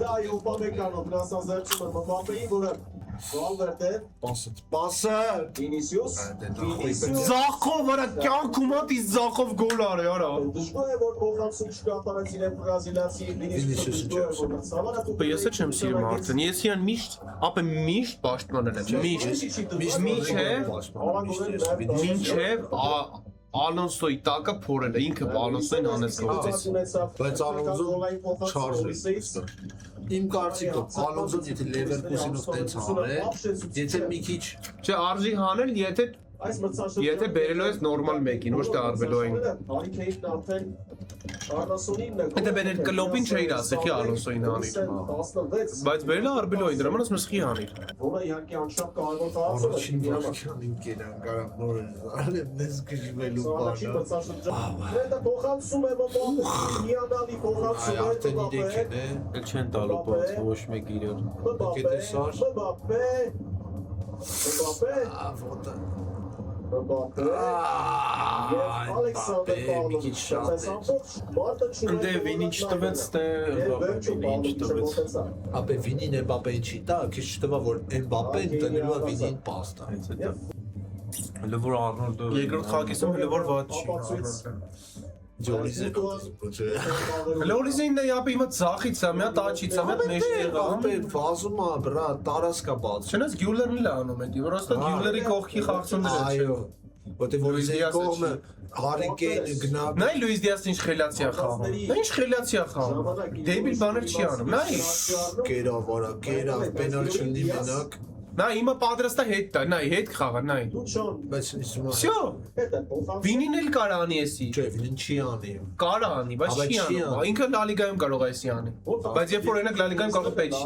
Դա Ուպամեկանո դրասազերծում է Մբապեի, որը Վալվերդե պասը Վինիսիուս Զախով վրա կյանքում ատի զախով գոլ արի, արա։ Դժգոհ է որ փոխանցում չկատարեց իրեն բրազիլացի Վինիսիուսը։ Բայց ես չեմ սիրում արդեն։ Ես իրան միշտ, ապա միշտ պաշտպանել եմ, մինչև Ալոնսոյի տակը փորել է, ինքը Ալոնսոյին անեց գործից։ բայց Ալոնզոն չարժե իմ կարծիքով Ալոնզոն եթե Լևերկուսինով տենց հանե եթե մի քիչ Չէ, արժի հանել, եթե բերելով ես նորմալ մեկին, ոչ թե Արբելոյին։ Հարի Քեյնն արդեն Արնասոնին է։ Եթե բերել կլոպին չէիր ասել, խի Ալոնսոյին հանիր։ 16 Բայց բերել է Արբելոյին, դրա համար ասում ես խի հանիր։ որը իհարկե անշապ կարևոր տարածում է։ առաջին վարքյանին կերան կարող նոր արել դες գժվելու Առաջին բանը մրցաշրջան։ Դա փոխանցում է Մբապե, միանալի փոխանցում է արդեն Մբապե։ իրեքն է Չեն տալու բաց ոչ մեկ իրար։ Մբապե։ ավոտը Մբապե։ Եվ Ալեքսանդր մի քիչ շատ է Դե Վինին չտվեց, թե Վինին չտվեց։ ապե Վինին Մբապեին չի տա քիչ չտվա որ Մբապեն տնելու է Վինին պաստա Հələ որ Արնոլդը Երկրորդ խաղակիսում հələ որ ված չի։ Ջորիզը Լորիզին դա yapı ima ծախից է, մի հատ աչից է, մի հատ մեջտեղ է։ ապե վազում է բրա տարասկա բաց Չնայած Գյուլերն էլ անում են, որոստա Գյուլերի կողքի խաղցնները այո չէ։ որտե որ իզի կողմը Հարի Քեյնը գնա Նայ Լուիս Դիասն ինչ խելացի է խաղում։ Նա ինչ խելացի է խաղում։ Դեբիլ բաներ չի անում։ Նայ։ կերավ արա կերավ պենալ չլինի մենակ Նա հիմա պատրաստա հետ տա, նայ հետ խաղա, նայ։ բայց իսում Всё։ Վինին էլ կարա անի էսի։ չէ Վինին չի անի Կարա անի, բայց չի անում։ Ինքը Լա լիգայում կարող է էսի անի։ Բայց երբ որ օրինակ Լա լիգայում կարող է պետք չի։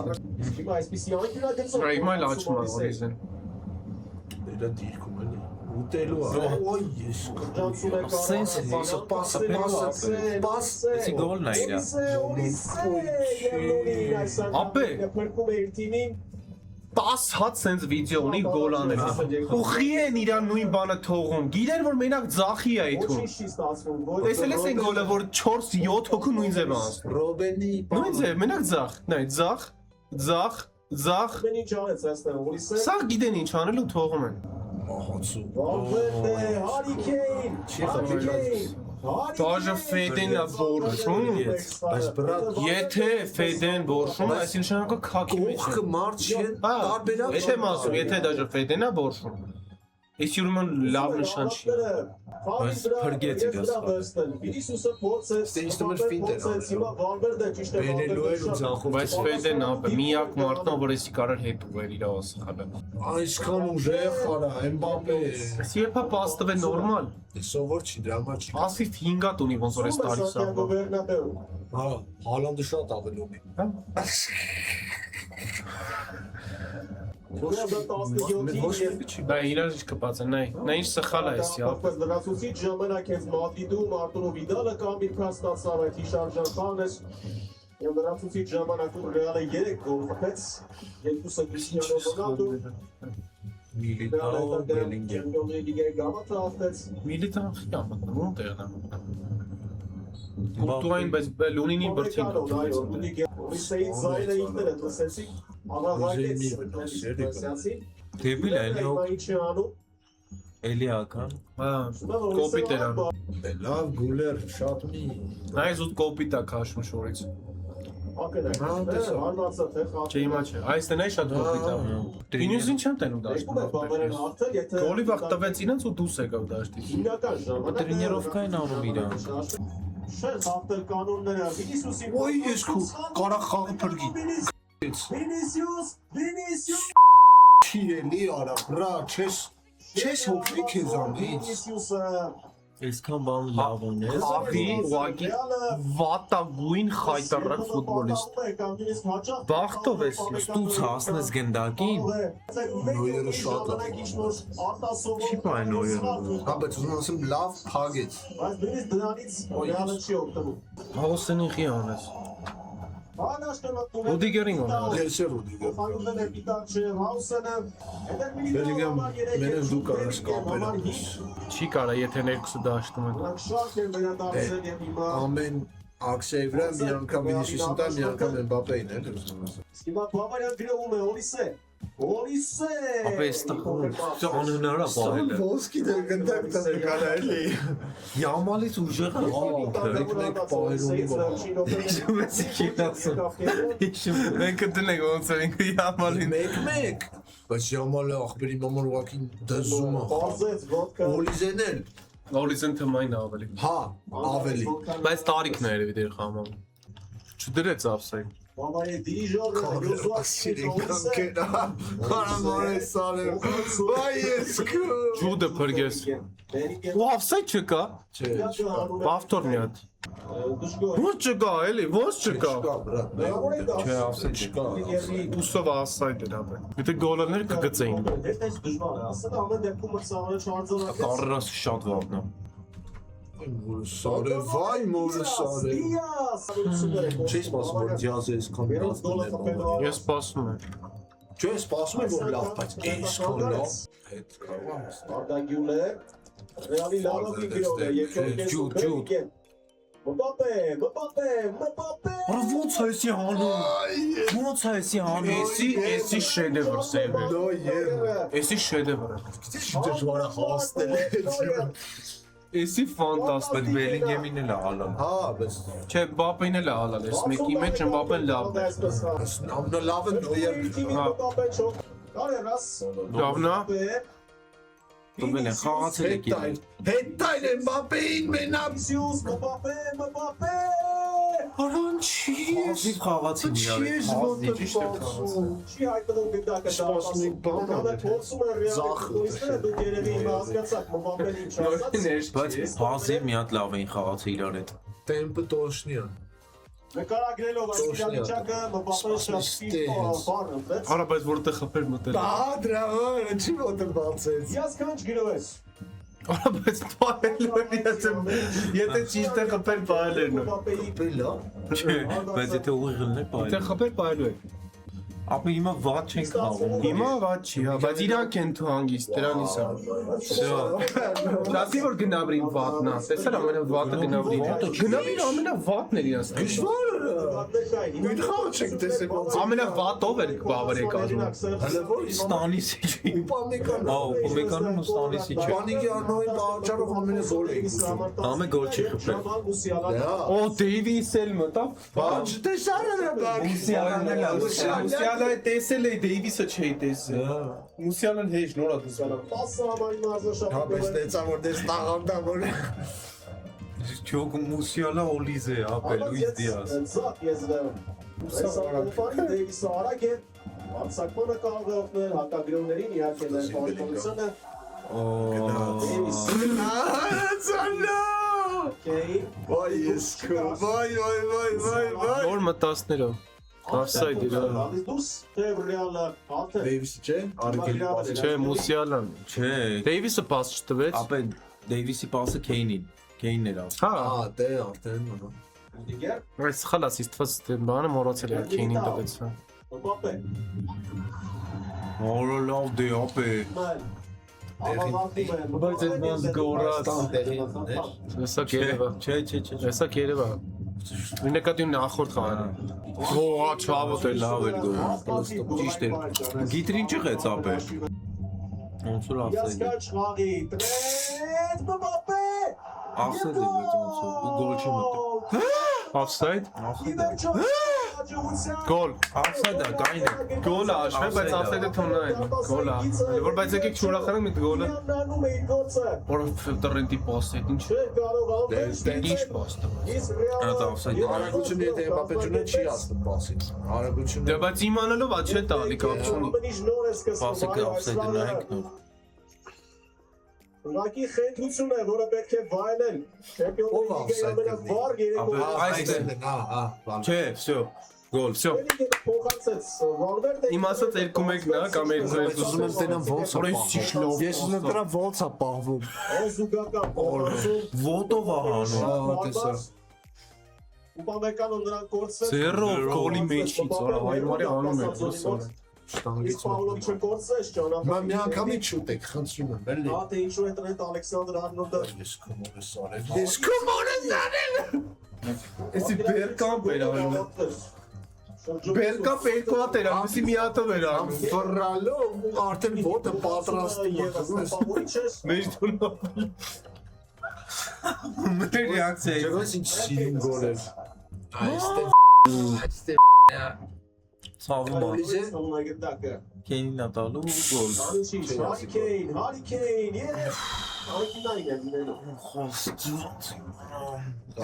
Հիմա այսպեսի անկյուն է գցում։ Հիմա էլ աչում է Լորիզեն։ դա դիրքում էլի ուտելու է ոյ ես Ջանցում է պասը Էսի գոլն է իրա։ Ապե։ Փրկում է իր թիմին 10 հատ սենց վիդեո ունի գոլ անել։ Ու խի են իրան նույն բանը թողում։ Գիտեն որ մենակ ձախի է այդում։ Ոչինչ չի ստացվում։ Տեսել ես այն գոլը որ 4-7 հոգու նույն ձև անց։ Ռոբենի Նույն ձև, մենակ ձախ։ Նայ, ձախ։ Մեն ինչ արեց այստեղ Հորիսը։ Սա գիտեն ինչ անել ու թողում են։ մահացու Վալվերդե, Հարի Քեյն, Հարի Քեյն։ Դաժե Ֆեդենը որոշում, Բայց բրատ եթե Ֆեդեն որոշում, այս նշանակը քաքի մեջ է։ կողքը մարդ չեն տարբերակ Եթե մասում, եթե դաժե Ֆեդենը որոշում։ Ես յուրոման լավ նշան չի։ Բայց փրկեցի դասը։ Բերելու էր ու ձախով Բայց Ֆեդեն ապը միակ մարդն ով որ էսի կարար հետ ուղեր իր ասխալը։ Այսքան ուժեղ արա Էմբապե Էսի եփա պաստվե նորմալ։ սովոր չի դրա համար չի Ասիվ 5-ատ ունի ոնց որ էս տարի սա։ հա Հալանդը շատ ավել ունի Դա իրար ինչ կպած է, նա ինչ սխալ է էսի ապը։ Լրացուցիչ ժամանակ ես Մադրիդում Արտուրո Վիդալը կամ իր փաստացավ այդ հիշարժան խաղն Եվ լրացուցիչ ժամանակում Ռեալը 3 գոլ խփեց, 2-ը Քրիստիանո Ռոնալդո, Միլիտաո Բելինգեմ։ Լիգայի գավաթը հաղթեց։ Միլիտան խիամը, ո՞ն տեղն է։ Կուտուային բայց Լունինի բրթին կտվեց։ Լիսեի ձայնը ինքները լսեցի, աղաղակեց Դեբիլ է, էլի հոգ, Ինչ անում։ էլի ական։ Հա, կոպիտ էր անում։ լավ գուլեր շատ մի Նա էս ուտ կոպիտ է քաշում շորից։ Հարվածը թե խաղ։ Չէ հիմա չէ։ Այս տնայ շատ կոպիտ է։ Վինյուս ինչ եմ տենում դաշտում։ Գոլի վաղ տվեց իրենց ու դուս եկավ դաշտից։ Հիմնական ժամանակ Տրենիրովկային անում իրան։ Շեր խաղտել կանոնները Վինիսիուսի Ոյ ես քո կարա խաղը փրկի Վինիսիուս չի էլի արա բրա չես հոգնի քեզանից Վինիսիուսը Այսքան բան լավ ունես։ Ախի, ուղղակի վատագույն խայտարակ ֆուտբոլիստ։ Բախտով ես։ Ստուց հասնես գնդակին։ Նոյերը շատ է Չի պայն նոյերը։ հա բայց ուզում ասեմ լավ փագեց Բայց դրանից դրանից Ռեալը չի օգտվում։ Հոսենի խի անես։ Հանաշտանատում Ռուդիգերին ունես։ ես է Ռուդիգեր Ֆայլները պիտակ չէ, Հաուսենը, Բելինգհամ, մենեն դու կարաս կապել ապրես Չի կարա, եթե ներքուսը դաշտում են։ Նրանք շատ են վերադարձել եւ հիմա ամեն ակցիայի վրա մի անգամ Վինիսիուսին տա, մի անգամ Էմբապեին էլ ուզում ասեմ հիմա Բավարիան գրովում է Օլիսե։ Օլիսե։ Ապա էստա անհնար է պահել։ ոսկի դեր գնդակ տա կարա էլի Յամալից ուժեղ է։ Մենք դնենք ոնց է ինքը ямալին։ մեկ բայց Յամալը ախպերի մամար ուղակի դզում է Բարձեց ոդկա։ Օլիզեն էլ Օրիզեն թմային ավելի։ հա ավելի Բայց տարիքն է երևի դեր խաման։ Չդրեց ապսային։ Բավարի դիժորը Հարամորե սալեմ վայ ես քո Ջուդը փրկես։ Ու ապսայ չկա։ չէ Բավտոր մի հատ։ Ո՞չ չկա էլի, ո՞չ չկա։ Չէ, ասել չկա։ Ուսով ասայ դրա բը։ Եթե գոլներ կգծեին։ Դες դժվար է, ասել ամեն դեպքում մրցավարը չարձանագրեց։ Կարրաս շատ վաղն է։ Սարե վայ մորը սարե Չես սպասում որ Դիազը այսքան լավ բներ Ես սպասում եմ։ Չէ սպասում եմ որ լավ բայց այսքան լավ հետ կարող եմ Արտագյուլը Ռեալի լավի գրոն է երկրորդ Մբապե Արա ո՞նց է էսի հանում։ Ո՞նց է էսի հանում։ Էսի շեդևր սեյվ է։ Դա եւ Էսի շեդևր է։ դժվար է հասնել Էսի ֆանտաստիկ։ Բայց Բելինգեմին էլ է հալան։ հա բայց Չէ, Մբապեն էլ է հալալ, էս մեկի մեջ Մբապեն լավն է։ ամենալավը նոյեր Կարերաս Լավնա։ Տոմեն է խաղացել եք իրեն։ հետայն Էմբապեին մենակ Վինիսիուս Մբապե Արան չի Ազիվ խաղացին իրար։ Չես Ազիվ ճիշտ է ոտը խաղացել։ Չի հայտնում գնդակը Սպասում ենք բան Դա անել, փորձում են ռեալի ֆուտբոլիստները դուք երևի հիմա հասկացաք Մբապեն ինչ ասաց Բայց Ազիվ մի հատ լավ էին խաղացել իրար հետ։ տեմպը տոշնիա Նկարագրելով այս իրավիճակը Մբապեն շատ ֆիֆա բառ ընտրեց Արա բայց որտեղ խփեր մտել։ Ահա դրա համար չի ոտը բացեց Ես կանչ գրոես Արա բայց պահել եթե ճիշտ է խփեր պահել են։ Մբապեի բելա Բայց եթե ուղիղ լներ Եթե պայել։ խփեր պահելու է։ Ապա հիմա վատ չենք խաղում։ Հիմա վատ չի, հա, բայց իրանք են թու հանգիստ, դրանից է։ Լացի որ գնաբրին վատնա, տեսել ամենավատը գնաբրին։ Գնաբրին ամենավատն էր իրանց։ Դժվար է Նույն խաղը չեք տեսել ոնց է։ Ամենավատով էր Բավարիայի կազմում։ Հələ որ Ստանիսի չի։ Պանիկան։ Պոմեկանում Ստանիսի չի։ Պանիկի անոյ պատճառով ամենը գոլ է։ Ամեն գոլ չի խփել։ Օ Դեյվիս էլ մտավ։ Բաց տեսարը Մուսիալը տեսել է Դեյվիսը չի տեսել։ Մուսիալն հեչ նորա տեսել։ Հա, բայց տեսա որ դες տաղանդա որ Չոք Մուսիալա Օլիզե, ապե Լուիս Դիազ։ Դեյվիսը արագ է։ Ամսակմանը կարող է օգնել հակագրողներին իհարկե նաև պաշտպանությունը։ Վայ ես քո վայ Որ մտածներով։ Offside իր։ Դուս թե ռեալը հաթը։ Դեյվիսը չէ արգելի պասը Չէ, Մուսիալան։ Չէ, Դեյվիսը պաս չտվեց։ ապե Դեյվիսի պասը Քեյնին էր ասում։ Հա, Հա դե արդեն Դիգեր այս խլաս իստված բանը մոռացել է Քեյնին տվեց։ Մբապե Օրո լավ դե ապե։ Բայց այդ ոնց գորած։ Հեսա կերևա։ Չէ։ Հեսա կերևա։ Նկատի նախորդ խաղը։ Գոհա չավոտ է լավ էր գոհ։ Ճիշտ էր։ Գիտրին չղեց ապե։ Ոնց որ ասել։ Яскач խաղի տրեդ Մբապե Ասել է բայց ոնց որ գոլ չի մտել։ Offside։ Գոլ։ Offside-ը գայն է։ Գոլ աշվե, բայց offside-ը թողնային։ Գոլ է։ Որ բայց եկեք շուրախարան մի գոլը։ Որ տրենտի պաստ է, ինչ։ Ինչ պաստ է։ Այդ offside-ը։ Արագությունը եթե Մբապեջունը չի ասում պասից Արագությունը Դե բայց իմանալով ա չէ տալի կապ չունի։ Պասը կը offside-ը նայենք նոր։ Ուղղակի խնդրություն է, որը պետք է վայելել։ Չեմպիոնների լիգայի ամենավառ երեկոյի Այստեղ։ հա Չէ, всё։ Գոլ, всё։ փոխանցեց Վալվերդե։ Իմ ասած 2-1-ն է կամ 2-2։ Ուզում եմ տենամ ոնց է պահվում Ես ուզում եմ դրա ոնց է պահվում Զուգական Ոտով է հանում։ Հա տեսա Ուպամեկանը նրան կորցրեց։ Ձերով գոլի մեջից, արա հայրմարի անում է ուսը։ Շտանգից Իսպանիոյը չկորցրեց Մա մի ճանապարհը։ անգամից շուտ եք խնդրում եմ էլի Հա թե ինչու է տրենտ Ալեքսանդր Արնոլդը։ Ես կոմոնես արել Ես կոմոնես արել Էսի Բերկամպ էր անում։ Բերկամպ երկու հատ էր, ամսի մի հատով էր անում։ Վռալով արդեն ոտը պատրաստում Եվս ապահովիչ ես։ Մեր դունով։ Մեր ռեակցիա։ Ջերոս ինչ սիրուն գոլ էր Այստեղ Ցավում է։ Օլիզե Ունագետակը։ Քեյնին է տալու գոլ։ Հարի Քեյն, yes։ Արիքինային է լինելու։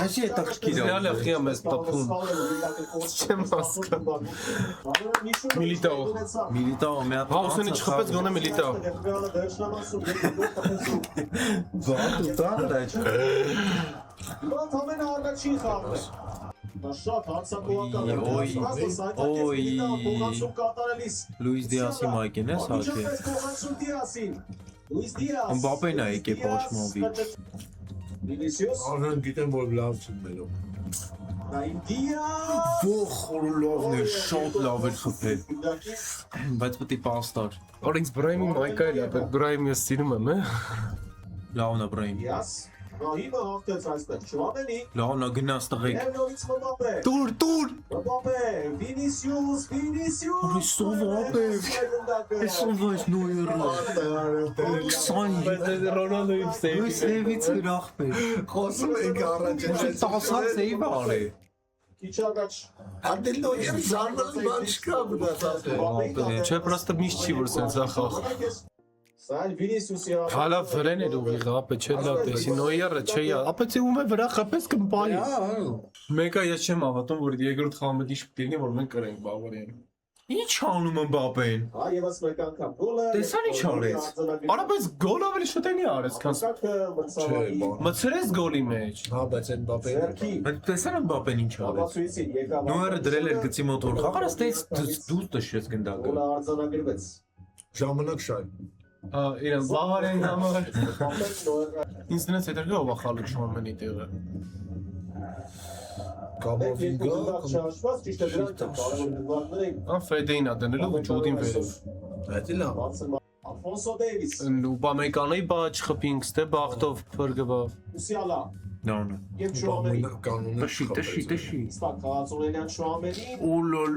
Այսի է տախկիր։ Ռեալը խիա մեզ տապում։ Չեմ հասկանում։ Միլիտաո։ Միլիտաո մի հատ։ Հա ուսենի չխփեց գոնե Միլիտաո։ Բաթ տանջ։ Բաթ ամենաառաջին խաղն է։ Դա շատ հարցակողական է։ Փոխանցում կատարելիս։ Լուիս Դիասի մայքին է սարքել։ Փոխանցում Դիասին։ Լուիս Դիաս։ Մբապեն է եկել պաշտպանվի։ Վինիսիուս։ Արան գիտեմ որ լավ չունելով Նաիմ Դիաս։ Ոխ լավն է, շատ լավ էր խփել։ Բայց պետք է պաստար։ Օրինց Բրայմի մայքա էլ է, բայց Բրայմի ես սիրում եմ, Լավն է բրեին։ Դիաս։ Ռահիմը հաղթեց այստեղ Չուամենի։ Լավն է գնաց տղեկ։ Ներնորից Մբապե։ Տուր։ Մբապե, Վինիսիուս։ Այսօր այս նոյերը։ 20 Բայց այդ Ռոնալդոյի սեյվ։ Լուիս Դեվիդս գրախպեր։ Խոսում ենք առաջ Տասած սեյվ արի։ Քիչ առաջ Հանդել նոյեր զարմանում բան չկա բնացած Չէ, պրոստը միշտ չի որ սենց է խաղ։ Սա Վինիսիուսի Հալա վրեն էր ուղիղ, ապա չէ լավ տեսի նոյերը չէ, ապա ցի ում է վրա խփես կմպայի։ Մեկը ես չեմ հավատում որ երկրորդ խաղը դիշ պետք է որ մենք կրենք Բավարիան։ Ինչ անում են Մբապեն։ Հա եւս մեկ անգամ գոլը Տեսան ինչ արեց։ Արա բայց գոլ ավելի շուտ էնի արեց, քան մցրես գոլի մեջ։ Հա բայց այն Մբապեն Բայց տեսան Մբապեն ինչ արեց։ Նոյերը դրել էր գծի մոտոր խաղար, աստեից դու տշեց գնդակը։ գոլը արձանագրվեց ժամանակ շայ Հա, իրեն Բավարիան համար։ Ինձ դրանց հետ ով է խալու Շոմենի տեղը։ Կամովինգա չհաշված ճիշտ է դրանք կարևոր դժվարներ են Ան Ֆրեդեին է դնելու ջոդին վերև։ դա լավ Ալֆոնսո Դեյվիս Ուպամեկանի բաչ խփինք, ստե բախտով փրկվավ։ Մուսիալա Նո։ Եվ Շուամենին Կանոնը Տշի։ Ստակ խաղացողներյան Շուամենին Ուլոլ։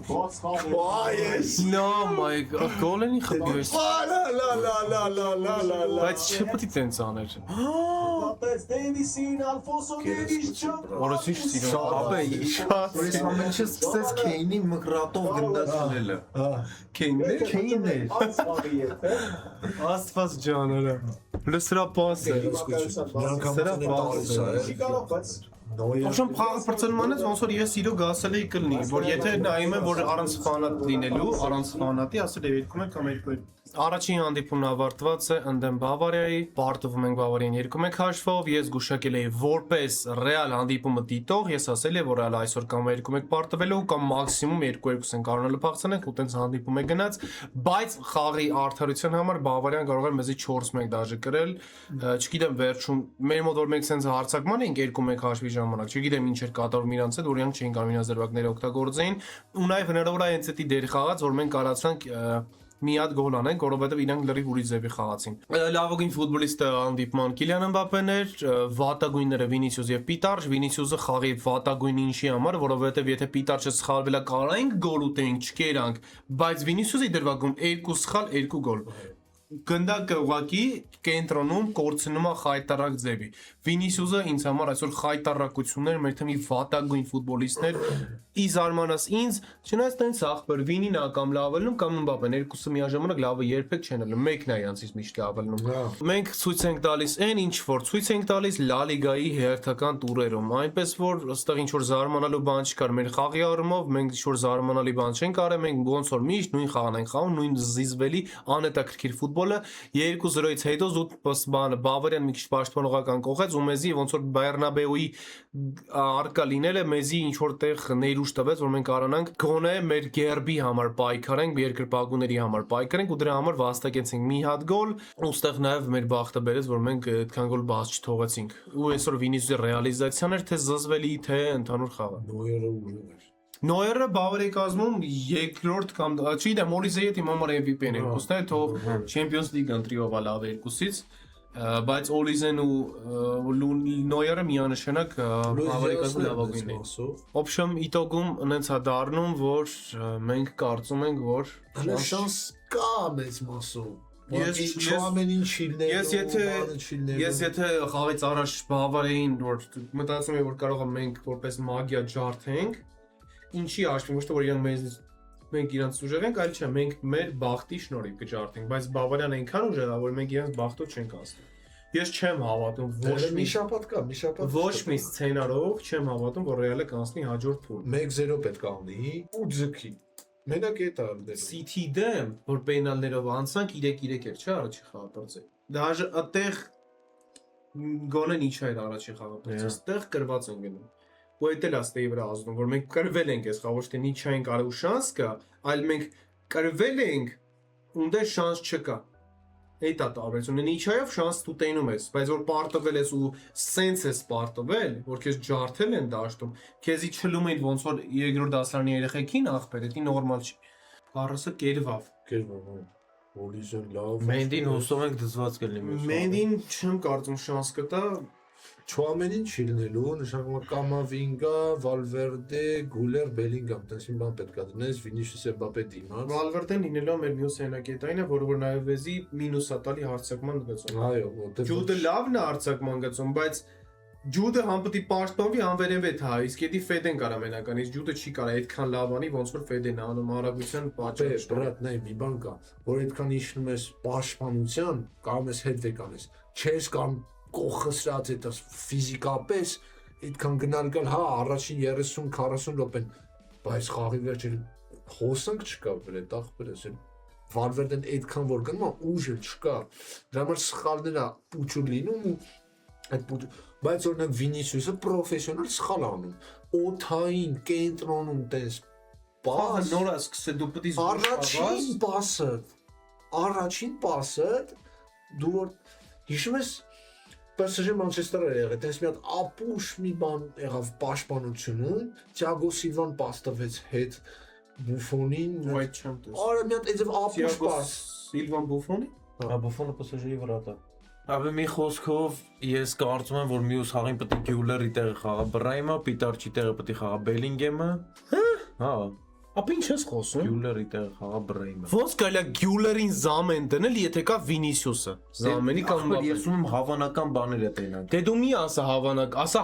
Բաց խաղեր No my god, գոլենի խփի։ Բայց չպետք է տենց աներ։ Պատեց Դեյվիսին, Ալֆոնսո Դեյվիս Որոշիչ սիրո։ Ապա Շատ Ես ամենը սկսեց Քեյնի մկրատով գնդացնելը։ Քեյնն է։ Այս խաղի եթե Աստված ջաները։ Լսրա պասը։ Նրանք ամեն տալիս է։ չի կարող, բայց Ոշոն փաղը բրցնմանից ոնց որ ես իրոք ասել էի կլինի, որ եթե նայում եմ որ առանց ֆանատ լինելու, առանց ֆանատի ասել եմ 2-1 կամ 2-2։ Առաջին հանդիպումն ավարտված է ընդդեմ Բավարիայի, պարտվում ենք Բավարիան 2-1 հաշվով, ես գուշակել էի որպես ռեալ հանդիպումը դիտող, ես ասել եմ որ այլ այսօր կամ 2-1 պարտվելու կամ մաքսիմում 2-2 են կարողանալու փախցնենք ու տենց հանդիպում է գնաց, բայց խաղի արդարության համար Բավարիան կարող էր մեզի 4-1 դաժե կրել, չգիտեմ վերջում մեր մոտ որ մենք սենց հարցակման էինք 2-1 հաշվի ժամանակ, չգիտեմ ինչ էր կատարում իրանց հետ, որ իրանք չէին կարող մինազերվակները օգտագործեին ու նաև հնարավոր է հենց էդի դեր խաղաց, որ մենք կարացանք մի հատ գոլ անենք, որովհետև իրանք լրիվ ուրիշ ձևի խաղացին։ Լավագույն ֆուտբոլիստը հանդիպման Կիլիան Մբապեն էր, վատագույնները Վինիսիուս եւ Պիտարշ, Վինիսիուսը խաղի վատագույն ինչի համար, որովհետև եթե Պիտարշը սխալվելա կարայինք գոլ ուտեինք, չկերանք, բայց Վինիսիուսի դրվագում 2 սխալ, 2 գոլ։ Գնդակը ուղակի կենտրոնում կորցնում է խայտարակ ձևի։ Վինիսիուսը ինձ համար այսօր խայտարակություններ, մեր թեմի վատագույն ֆուտբոլիստներ, ի զարմանաս ինձ, չնայած տենց ախպեր Վինին ակամ լավ ելնում կամ Մբապեն, երկուսը միաժամանակ լավը երբեք չեն ելնում, մեկն է իրանցից միշտ լավ ելնում։ Մենք ցույց ենք տալիս այն ինչ որ ցույց ենք տալիս Լա Լիգայի հերթական տուրերում, այնպես որ ըստեղ ինչ որ զարմանալու բան չկար մեր խաղի առումով, մենք ինչ որ զարմանալի բան չենք արել, մենք ոնց որ միշտ նույն խաղն ենք խաղում, նույն զիզվելի անհետաքրքիր ֆուտբոլը 2-0-ից հետո զուտ բանը Բավարիան մի քիչ պաշտպանողական կողեց ու մեզի ոնց որ Բեռնաբեուի արկա լինելը մեզի ինչ որտեղ ներուժ տվեց որ մենք կարողանանք գոնե մեր գերբի համար պայքարենք, երկրպագուների համար պայքարենք ու դրա համար վաստակեցինք մի հատ գոլ ու ստեղ նաև մեր բախտը բերեց որ մենք այդքան գոլ բաց չթողեցինք ու այսօր Վինիսիուսի ռեալիզացիան էր թե զզվելի թե ընդհանուր խաղը Նոյերը ուժ էր։ Նոյերը Բավարիայի կազմում երկրորդ կամ չգիտեմ Մորիզեի իմ համար MVP-ն է երկուսն է թող Champions League ընտրիով է լավ երկուսից բայց Օլիզեն ու Նոյերը միանշանակ Բավարիայի կազմում լավագույնն է Օբշեմ իտոգում նենց է դառնում որ մենք կարծում ենք որ շանս կա մեծ մասով Ես եթե խաղից առաջ Բավարիային որ մտածում եմ որ կարող է մենք որպես մագիա ջարդենք ինչի հաշվի ոչ թե որ մենք իրանց ուժեղ ենք, այլ չէ, մենք մեր բախտի շնորհիվ կջարդենք, բայց Բավարիան այնքան ուժեղ է, որ մենք իրանց բախտով չենք հասնի։ Ես չեմ հավատում մի շաբաթ կա, մի շաբաթ։ Ոչ մի սցենարով չեմ հավատում, որ Ռեալը կանցնի հաջորդ փուլ։ 1-0 պետք է անի ու ձգի։ Մենակ է դա դեր։ City դեմ, որ պենալներով անցանք 3-3 էր, չէ՞ առաջի խաղապրծը։ Դաժե այդտեղ գոնեն ինչ էր առաջի խաղապրծը, այդտեղ կրված են գնում։ Ու այդ էլ աստեի վրա ազդում, որ մենք կրվել ենք այս խաղ, ոչ թե նիչ չենք արել ու շանս կա, այլ մենք կրվել ենք, ունդե շանս չկա։ Այդ է տարբերությունը, նիչայով շանս դու տենում ես, բայց որ պարտվել ես ու սենց ես պարտվել, որ քեզ ջարդել են դաշտում, քեզի չլում են ոնց որ երկրորդ դասարանի երեխեքին ախպեր, դա նորմալ չի։ Կարասը կերվավ։ Օլիզեն լավ։ Մենդին հուսով ենք դզված կլինի։ Մենդին չեմ կարծում շանս կտա։ Չուամենին չի լինելու, նշանակում Կամավինգա, Վալվերդե, Գուլեր, Բելինգամ, տենսին բան պետք է դնես, Վինիսիուս Մբապե դիմաց։ Վալվերդեն լինելու է մեր մյուս հենակետայինը, որը որ նաև վեզի մինուս է տալի հարցակման գծում։ Այո, որտեղ Ջուդը լավն է հարցակման գծում, բայց Ջուդը համպտի պաշտպանվի անվերենվեթ հա, իսկ էդի Ֆեդեն կարա մենական, իսկ Ջուդը չի կարա այդքան լավ անի, ոնց որ Ֆեդեն անում հարաբերության պատճառ։ Բրատ, նայ մի բան կա, որ այդքան իջնում ես պաշտպանության, կարող ես հետ վեկանես։ Չես կամ կողխսրած էտաս ֆիզիկապես այդքան գնալ գալ, հա, առաջին 30-40 րոպեն, բայց խաղի վերջին հոսանք չկա վեր այդ ախպերս էլ Վալվերդեն այդքան որ գնում է ուժը չկա դրա համար սխալները պուչուր լինում ու այդ բայց օրինակ Վինիսիուսը պրոֆեսիոնալ սխալ անում օթային կենտրոնում տես Պահը նոր է սկսել դու պետք է առաջին պասը դու որ հիշում ես PSG Manchester-ը եղել, տես մի հատ ապուշ մի բան եղավ պաշտպանությունում, Թիագո Սիլվան պաս տվեց հետ Բուֆոնին, White Champions։ Արա մի հատ այդպես ապուշ պաս։ Սիլվան Բուֆոնի։ Բուֆոնը PSG-ի վրա է։ Աբե մի խոսքով ես կարծում եմ որ մյուս խաղին պետք է Գյուլերի տեղը խաղա Բրայմը, Պիտարչի տեղը պետք է խաղա Բելինգեմը։ Հա, Ապա ինչ ես խոսում։ Գյուլերի տեղը խաղա Բրայմը։ Ոնց կարելի է Գյուլերին Զամեն դնել, եթե կա Վինիսիուսը։ Զամենի կամ Մբապեն։ ես ունում հավանական բաներ է տենակ։ Դե դու մի ասա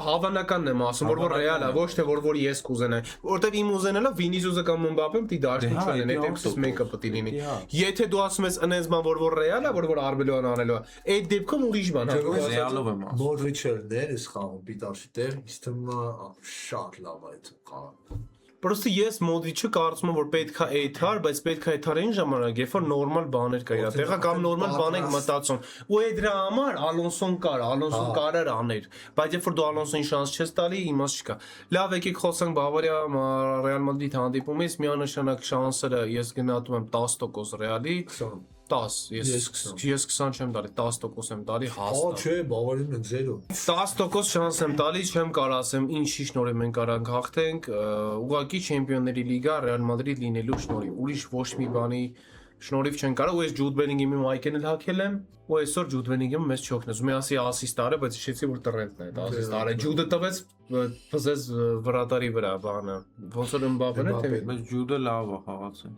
հավանականն եմ ասում, որ ռեալ է, ոչ թե որ ես կուզենայի, որտեվ իմ ուզենալը Վինիսիուսը կամ Մբապեն պիտի դաշտի չլինեն, այդ դեպքից մեկը պետք է լինի։ Եթե դու ասում ես ընենց բան, որ ռեալ է, որ Արբելոն անելու է, այդ դեպքում ուրիշ բան է։ Ռեալով եմ ասում։ Մոդրիչը ներս խաղում Պիտարչի տեղ, իսկ թվում շատ լավ է այդ խաղը։ Պրոստը ես Մոդրիչը կարծում եմ որ պետքա էթար, բայց պետքա էթար այն ժամանակ, երբ որ նորմալ բաներ կա իր տեղը կամ նորմալ բան եք մտածում։ Ու այդ դրա համար Ալոնսոն կար, Ալոնսոն կարար աներ, բայց երբ որ դու Ալոնսոին շանս չես տալի, իմաստ չկա։ Լավ, եկեք խոսենք Բավարիա Ռեալ Մադրիդ հանդիպումից, միանշանակ շանսերը ես գնահատում եմ 10% Ռեալի, 10, ես 20 չեմ տալի, 10% եմ տալի հաստատ։ Չէ, Բավարիան 0։ 10% շանս եմ տալի, չեմ կարող ասեմ ինչի շնորհիվ մենք կարանք հաղթենք, ուղղակի Չեմպիոնների լիգա Ռեալ Մադրիդ լինելու շնորհիվ, ուրիշ ոչ մի բանի շնորհիվ չեն կարող, ու ես Ջուդ Բելինգեմի մայքեն էլ հակել եմ, ու այսօր Ջուդ Բելինգեմը մեզ չօգնեց։ Ու մի ասի ասիստ արը, բայց հիշեցի որ տրենտն է, դա ասիստ արը։ Ջուդը տվեց փզեց վրատարի վրա բանը։ Ոնց որ Մբապեն է թե Բայց Ջուդը լավ է խաղացել։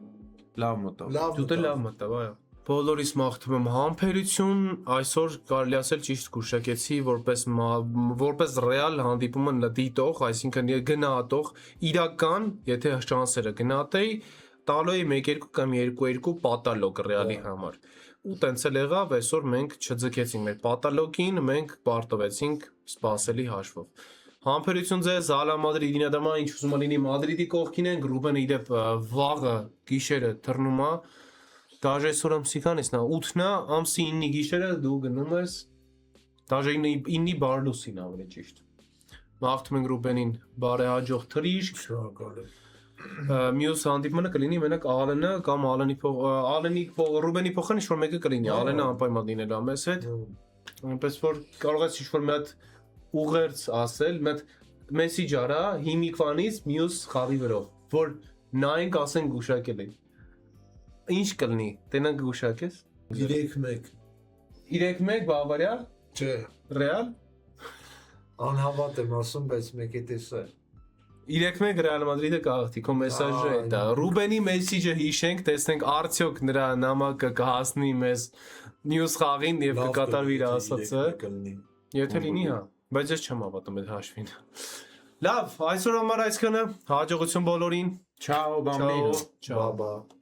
Լավ մտավ։ Ջուդը լավ մտավ, այո։ Բոլորիս մաղթում եմ համբերություն, այսօր կարելի ասել ճիշտ գուշակեցի որպես ռեալ հանդիպումը դիտող, այսինքն գնահատող, իրական, եթե շանսերը գնահատեի, տալու էի 1-2 կամ 2-2 պատալոգ ռեալի համար։ Ու տենց էլ եղավ, այսօր մենք չձգեցինք մեր պատալոգին, մենք պարտվեցինք սպասելի հաշվով։ Համբերություն ձեզ, Ալա Մադրիդին դամա ինչ ուզում լինի Մադրիդի կողքին են, Ռուբենը իդեպ վաղը գիշերը թռնում է։ Դաժե այսօր ամսի քանիսն է, 8-ն է, ամսի 9-ի գիշերը դու գնում ես, դաժե 9-ի բարլուսին ավելի ճիշտ։ Մաղթում ենք Ռուբենին բարեհաջող թռիչք։ Շնորհակալ եմ։ Մյուս հանդիպումը կլինի մենակ Ալենը կամ Ռուբենի փոխան ինչ-որ մեկը կլինի, Ալենը անպայման լինելու է մեզ հետ։ Այնպես որ կարող ես ինչ-որ մի հատ ուղերձ ասել, մի հատ մեսիջ արա հիմիկվանից մյուս խաղի վրով, որ նայենք ասենք գուշակել ենք։ Ինչ կլինի, տենանք գուշակես։ 3-1։ 3-1 Բավարիա, Չէ, Ռեալ։ անհավատ եմ ասում, բայց մեկ է տեսա։ 3-1 Ռեալ Մադրիդը կհաղթի, քո մեսաժը է դա։ Ռուբենի մեսիջը հիշենք, տեսնենք արդյոք նրա նամակը կհասնի մեզ մյուս խաղին եւ կկատարվի իր ասածը։ Եթե լինի, հա, բայց ես չեմ հավատում այդ հաշվին։ Լավ, այսօր համար այսքանը, հաջողություն բոլորին։ Ciao bambino։ Ciao. Բաբա։